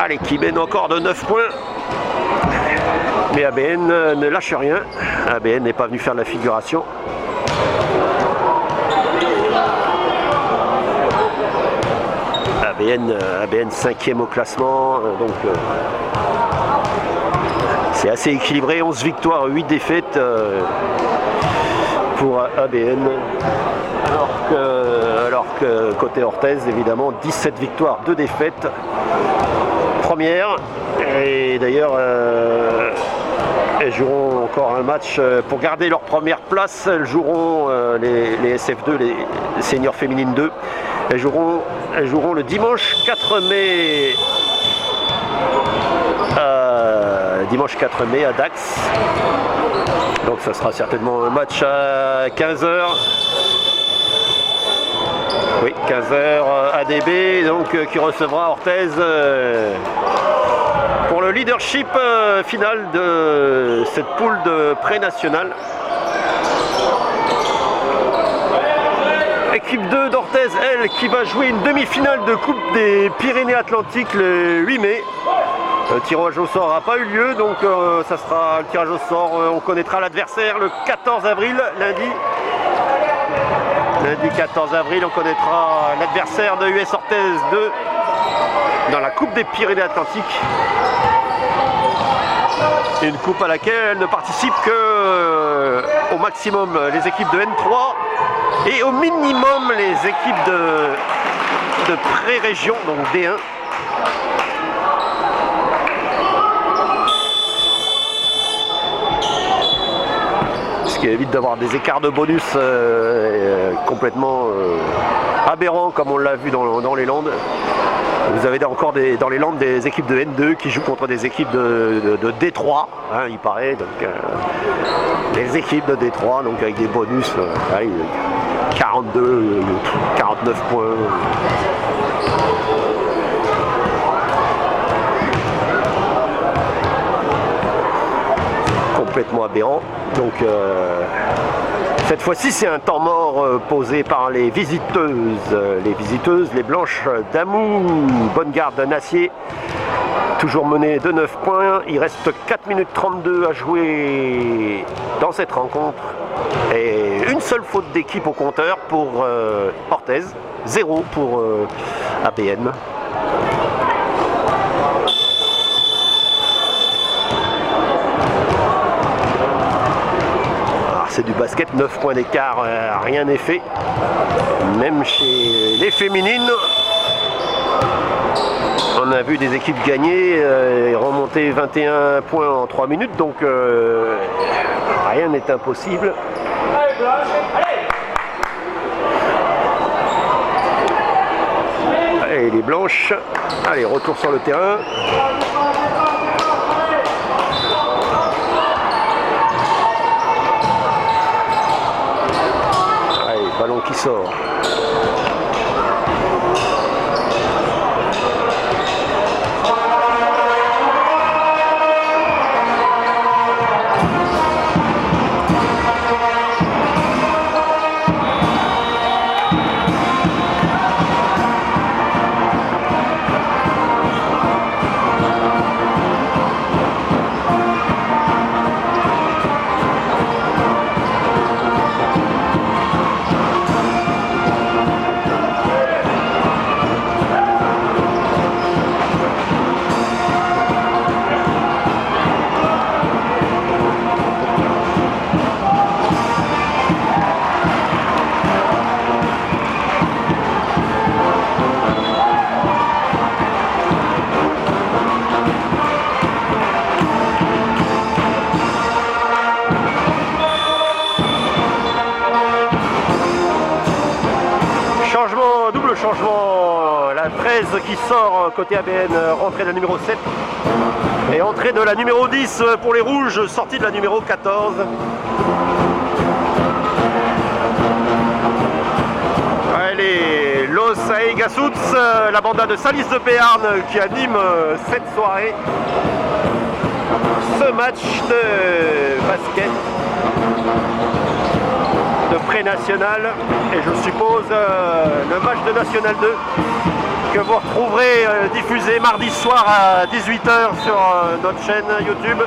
S2: Allez, qui mène encore de 9 points. Mais ABN ne lâche rien. ABN n'est pas venu faire de la figuration. ABN 5e au classement, donc c'est assez équilibré, 11 victoires, 8 défaites pour ABN, alors que côté Orthez, évidemment, 17 victoires, 2 défaites, première, et d'ailleurs elles joueront encore un match pour garder leur première place. Elles joueront les SF2, les seniors féminines 2. Elles joueront le dimanche 4 mai dimanche 4 mai à Dax. Donc ça sera certainement un match à 15h. Oui, 15h ADB, donc qui recevra Orthez pour le leadership final de cette poule de pré-nationale. Équipe 2 d'Orthez, elle, qui va jouer une demi-finale de Coupe des Pyrénées-Atlantiques le 8 mai. Le tirage au sort n'a pas eu lieu, donc ça sera le tirage au sort. On connaîtra l'adversaire le 14 avril, lundi. Lundi 14 avril, on connaîtra l'adversaire de US Orthez 2 dans la Coupe des Pyrénées-Atlantiques. Une coupe à laquelle ne participent que au maximum les équipes de N3 et au minimum les équipes de pré-région, donc D1. Ce qui évite d'avoir des écarts de bonus complètement aberrants comme on l'a vu dans les Landes. Vous avez encore dans les Landes des équipes de N2 qui jouent contre des équipes de D3, hein, il paraît. Donc, les équipes de D3, donc avec des bonus, 42, 49 points. Complètement aberrant. Donc cette fois-ci c'est un temps mort posé par les visiteuses, les blanches d'Amou, Bonne Garde Nassier, toujours menées de 9 points. Il reste 4 minutes 32 à jouer dans cette rencontre et une seule faute d'équipe au compteur pour Orthez, 0 pour ABN. C'est du basket, 9 points d'écart, rien n'est fait. Même chez les féminines, on a vu des équipes gagner et remonter 21 points en 3 minutes, donc rien n'est impossible. Allez, les blanches, allez, retour sur le terrain. Ballon qui sort. Changement, la 13 qui sort côté ABN, rentrée de la numéro 7 et entrée de la numéro 10 pour les rouges, sortie de la numéro 14. Allez, Los Aigasuts, la banda de Salis de Béarn qui anime cette soirée, ce match de basket de pré-national et je suppose le match de National 2 que vous retrouverez diffusé mardi soir à 18h sur notre chaîne YouTube.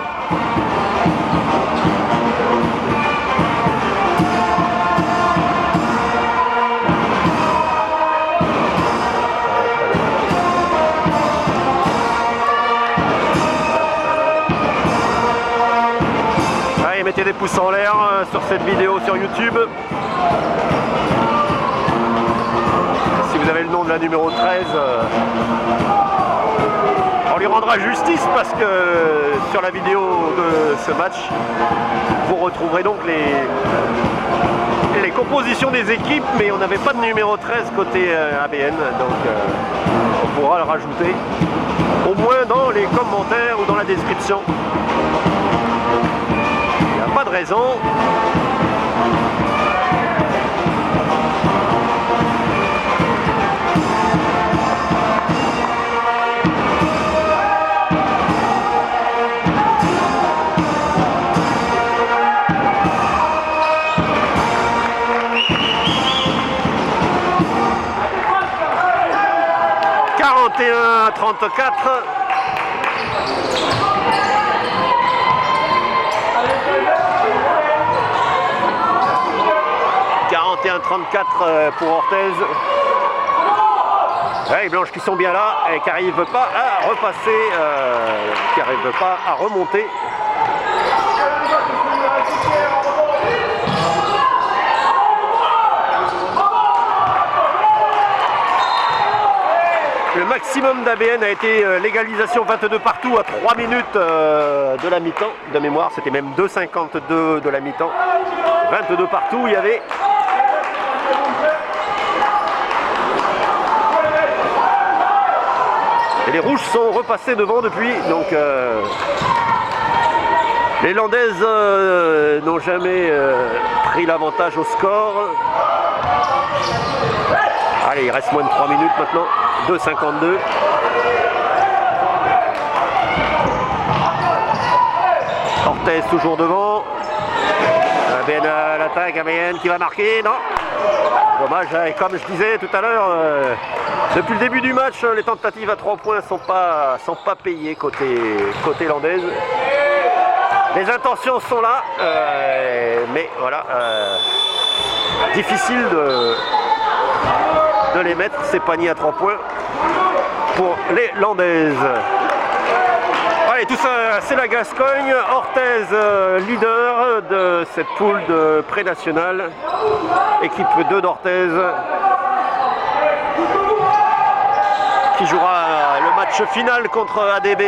S2: Allez, mettez des pouces en l'air sur cette vidéo sur YouTube. Si vous avez le nom de la numéro 13, on lui rendra justice parce que sur la vidéo de ce match, vous retrouverez donc les compositions des équipes, mais on n'avait pas de numéro 13 côté ABN, donc on pourra le rajouter au moins dans les commentaires ou dans la description. Il n'y a pas de raison. « 34. « 34 pour Orthez. Ouais, les blanches qui sont bien là et qui n'arrivent pas à repasser, qui n'arrivent pas à remonter. Le maximum d'ABN a été l'égalisation 22 partout à 3 minutes de la mi-temps. De mémoire, c'était même 2,52 de la mi-temps. 22 partout, il y avait. Et les rouges sont repassés devant depuis. Donc les Landaises n'ont jamais pris l'avantage au score. Allez, il reste moins de 3 minutes maintenant. 2,52. Orthez toujours devant. ABN à l'attaque, ABN qui va marquer, non. Dommage, et comme je disais tout à l'heure, depuis le début du match, les tentatives à 3 points sont pas payées côté landaise. Les intentions sont là, mais voilà, difficile de les mettre, ces paniers à 3 points pour les landaises. Allez, tout ça, c'est la Gascogne. Orthez, leader de cette poule de pré-nationale. Équipe 2 d'Orthez qui jouera le match final contre ADB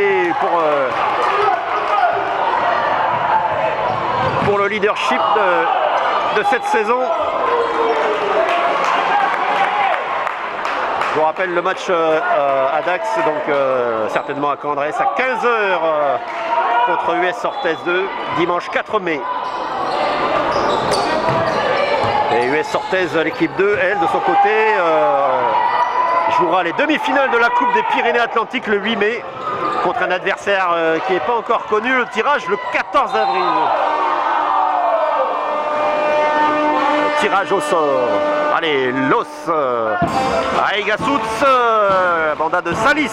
S2: pour le leadership de cette saison. Je vous rappelle le match à Dax, donc certainement à Candrès à 15h contre US Orthez 2, dimanche 4 mai. Et US Orthez, l'équipe 2, elle, de son côté, jouera les demi-finales de la Coupe des Pyrénées-Atlantiques le 8 mai contre un adversaire qui n'est pas encore connu, le tirage le 14 avril. Le tirage au sort. Allez, Los Aigasuts, banda de Salis.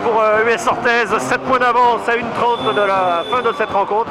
S2: Pour US Orthez, 7 points d'avance à 1:30 de la fin de cette rencontre.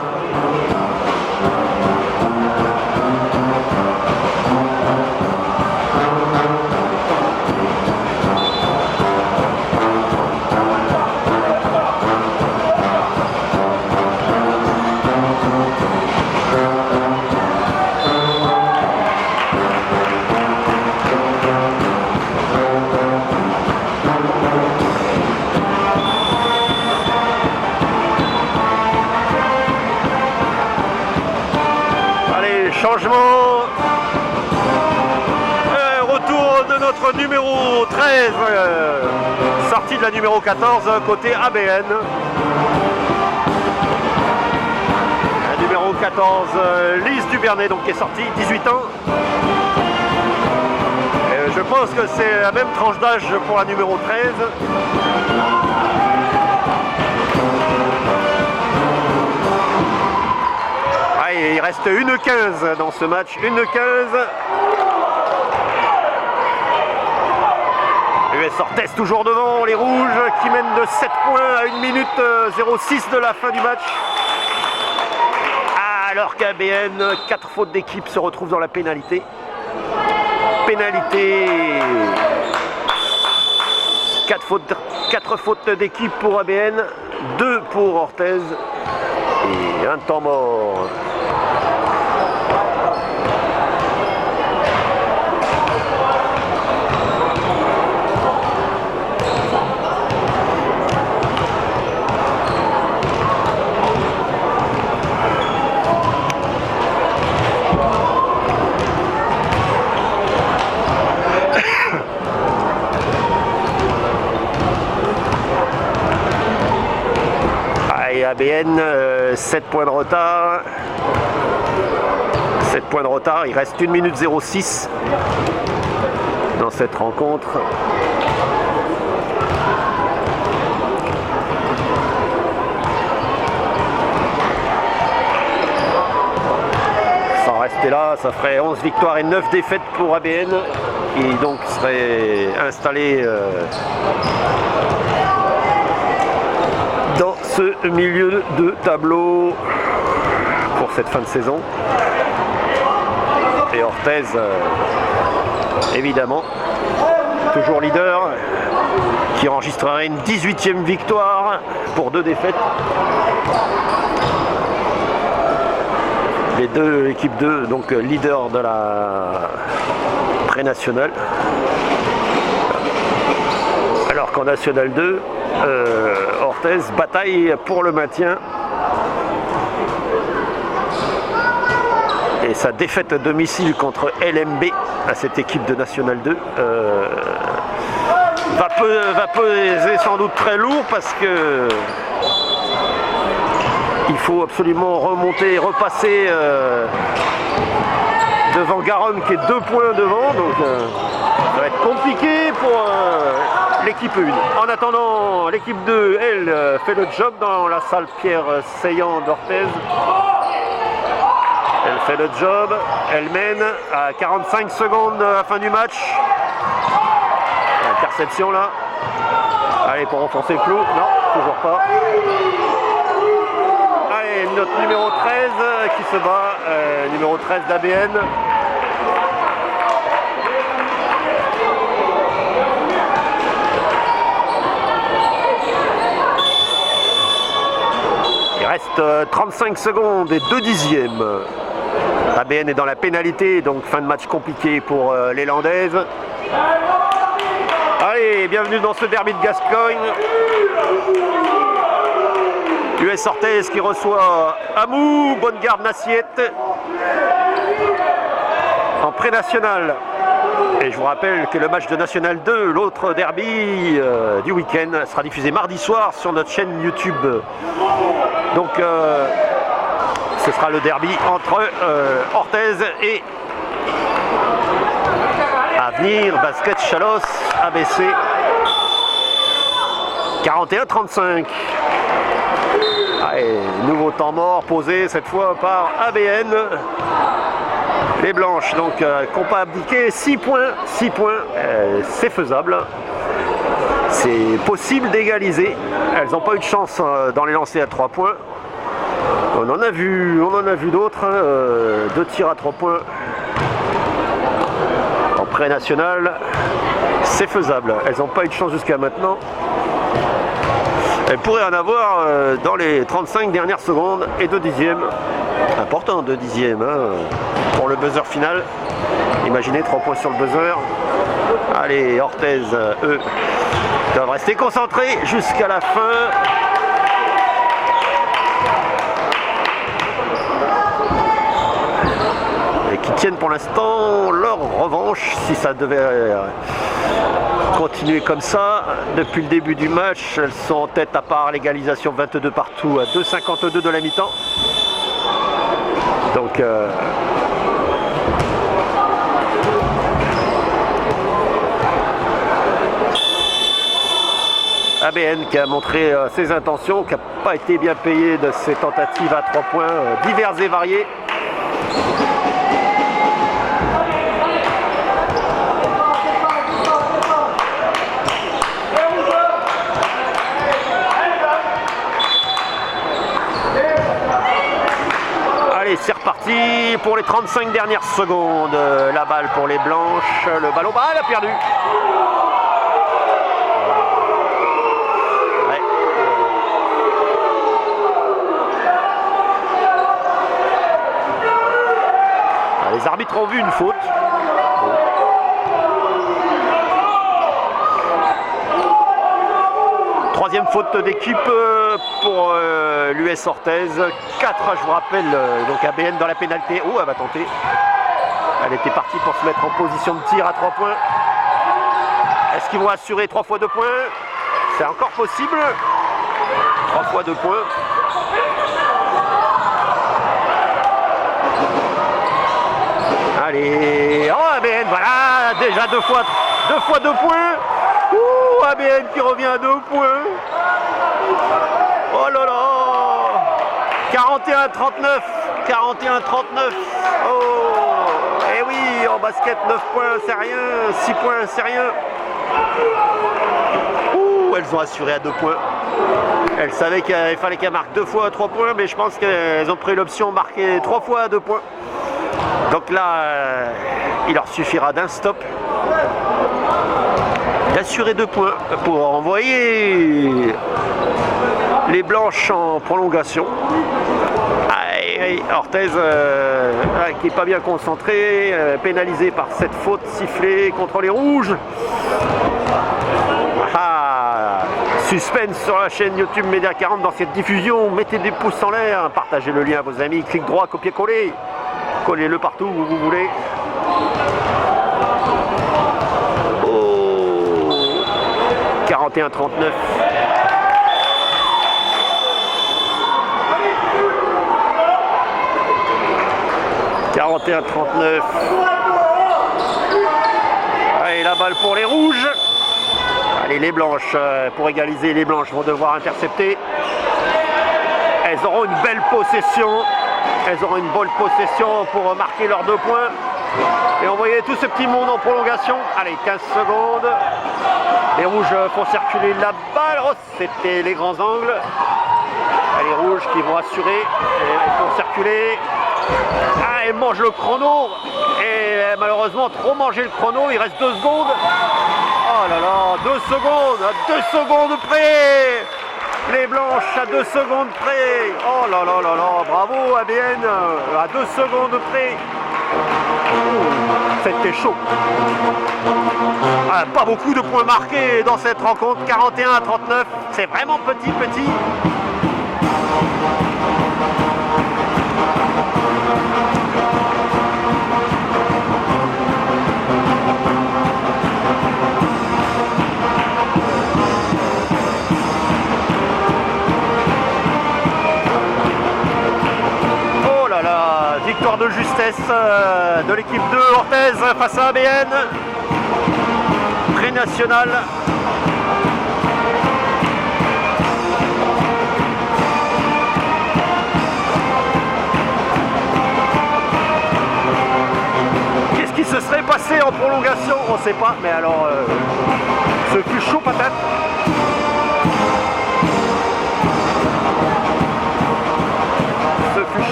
S2: Changement, retour de notre numéro 13, sortie de la numéro 14 côté ABN. La numéro 14, Lise Dubernay, donc qui est sortie, 18 ans. Et je pense que c'est la même tranche d'âge pour la numéro 13. reste 1:15 dans ce match. 1:15. US Orthez toujours devant, les rouges qui mènent de 7 points à 1 minute 06 de la fin du match. Alors qu'ABN, 4 fautes d'équipe, se retrouve dans la pénalité. Pénalité. 4 fautes d'équipe pour ABN, 2 pour Orthez et un temps mort. ABN, 7 points de retard. 7 points de retard, il reste 1 minute 06 dans cette rencontre. Sans rester là, ça ferait 11 victoires et 9 défaites pour ABN, qui donc serait installé dans ce milieu de tableau pour cette fin de saison. Et Orthez, évidemment, toujours leader, qui enregistrerait une 18e victoire pour 2 défaites. Les deux équipes 2, donc leader de la pré-nationale. Alors qu'en National 2, Orthez bataille pour le maintien. Et sa défaite à domicile contre LMB, à cette équipe de National 2, va peser sans doute très lourd, parce que il faut absolument remonter, repasser devant Garonne qui est 2 points devant, donc ça va être compliqué pour l'équipe 1. En attendant, l'équipe 2, elle, fait le job dans la salle Pierre Seillant d'Orthez. Elle fait le job, elle mène à 45 secondes de la fin du match. Interception là. Allez, pour renforcer le clou. Non, toujours pas. Allez, notre numéro 13 qui se bat, numéro 13 d'ABN. Il reste 35 secondes et 2 dixièmes. ABN est dans la pénalité, donc fin de match compliqué pour les Landaises. Allez, bienvenue dans ce derby de Gascogne. US Orthez qui reçoit Amou, Bonne-Garde-Nassiette en pré-national. Et je vous rappelle que le match de National 2, l'autre derby du week-end, sera diffusé mardi soir sur notre chaîne YouTube. Donc ce sera le derby entre Orthez et Avenir Basket Chalos ABC. 41-35. Allez, nouveau temps mort posé cette fois par ABN. Les blanches donc qui n'ont pas abdiqué. 6 points, 6 points, c'est faisable. C'est possible d'égaliser. Elles n'ont pas eu de chance dans les lancers à 3 points. On en a vu d'autres, 2 tirs à 3 points en pré-national. C'est faisable. Elles n'ont pas eu de chance jusqu'à maintenant. Elles pourraient en avoir dans les 35 dernières secondes et 2 dixièmes. Important, 2 dixièmes pour le buzzer final. Imaginez 3 points sur le buzzer. Allez, Orthez, eux, doivent rester concentrés jusqu'à la fin. Et qui tiennent pour l'instant leur revanche, si ça devait continuer comme ça. Depuis le début du match, elles sont en tête, à part l'égalisation 22 partout à 2,52 de la mi-temps. Donc ABN qui a montré ses intentions, qui n'a pas été bien payé de ses tentatives à 3 points diverses et variées. Allez, c'est reparti pour les 35 dernières secondes. La balle pour les blanches, le ballon bas, elle a perdu. Ouais. Les arbitres ont vu une faute. Troisième faute d'équipe pour l'US Orthez. 4, je vous rappelle, donc ABN dans la pénalité. Oh, elle va tenter. Elle était partie pour se mettre en position de tir à 3 points. Est-ce qu'ils vont assurer 3 fois 2 points? C'est encore possible. 3 fois 2 points. Allez, oh ABN, voilà, déjà 2 fois 2 points. Ouh, ABN qui revient à 2 points. Oh là là. 41-39. 41-39. Oh, et oui, en basket, 9 points, c'est rien. 6 points, c'est rien. Ouh, elles ont assuré à 2 points. Elles savaient qu'il fallait qu'elles marquent 2 fois à 3 points, mais je pense qu'elles ont pris l'option marquer 3 fois à 2 points. Donc là, il leur suffira d'un stop d'assurer 2 points pour envoyer les blanches en prolongation. Orthez qui n'est pas bien concentré, pénalisé par cette faute sifflée contre les rouges. Suspense sur la chaîne YouTube Média 40 dans cette diffusion. Mettez des pouces en l'air, partagez le lien à vos amis, clic droit, copier-coller. Collez-le partout où vous voulez. Oh, 41-39. Allez, la balle pour les rouges. Allez, les blanches, pour égaliser, les blanches vont devoir intercepter. Elles auront une belle possession. Elles auront une bonne possession pour marquer leurs 2 points. Et envoyer tout ce petit monde en prolongation. Allez, 15 secondes. Les rouges font circuler la balle. Oh, c'était les grands angles. Et les rouges qui vont assurer. Et elles font circuler. Ah, elles mangent le chrono. Et malheureusement, trop manger le chrono. Il reste 2 secondes. Oh là là, 2 secondes. À 2 secondes près. Les blanches à 2 secondes près. Oh là là là là, bravo ABN, à 2 secondes près. C'était chaud. Ah, pas beaucoup de points marqués dans cette rencontre, 41-39. C'est vraiment petit. Victoire de justesse de l'équipe de Orthez face à ABN. Pré-national. Qu'est-ce qui se serait passé en prolongation? On ne sait pas, mais alors ce fut chaud patate.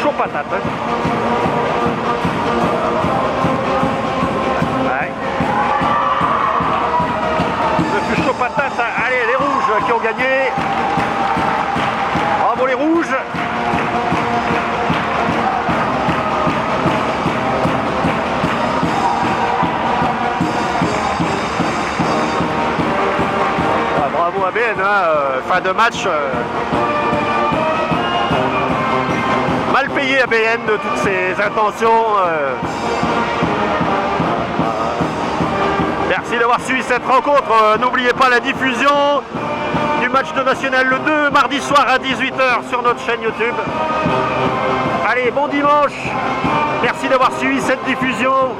S2: Chaud patate. Ouais. Ce fut chaud patate. Allez, les rouges qui ont gagné. Bravo les rouges. Bravo à Ben, hein. Fin de match. Mal payé ABN de toutes ses intentions. Merci d'avoir suivi cette rencontre. N'oubliez pas la diffusion du match de National le 2 mardi soir à 18h sur notre chaîne YouTube. Allez, bon dimanche. Merci d'avoir suivi cette diffusion.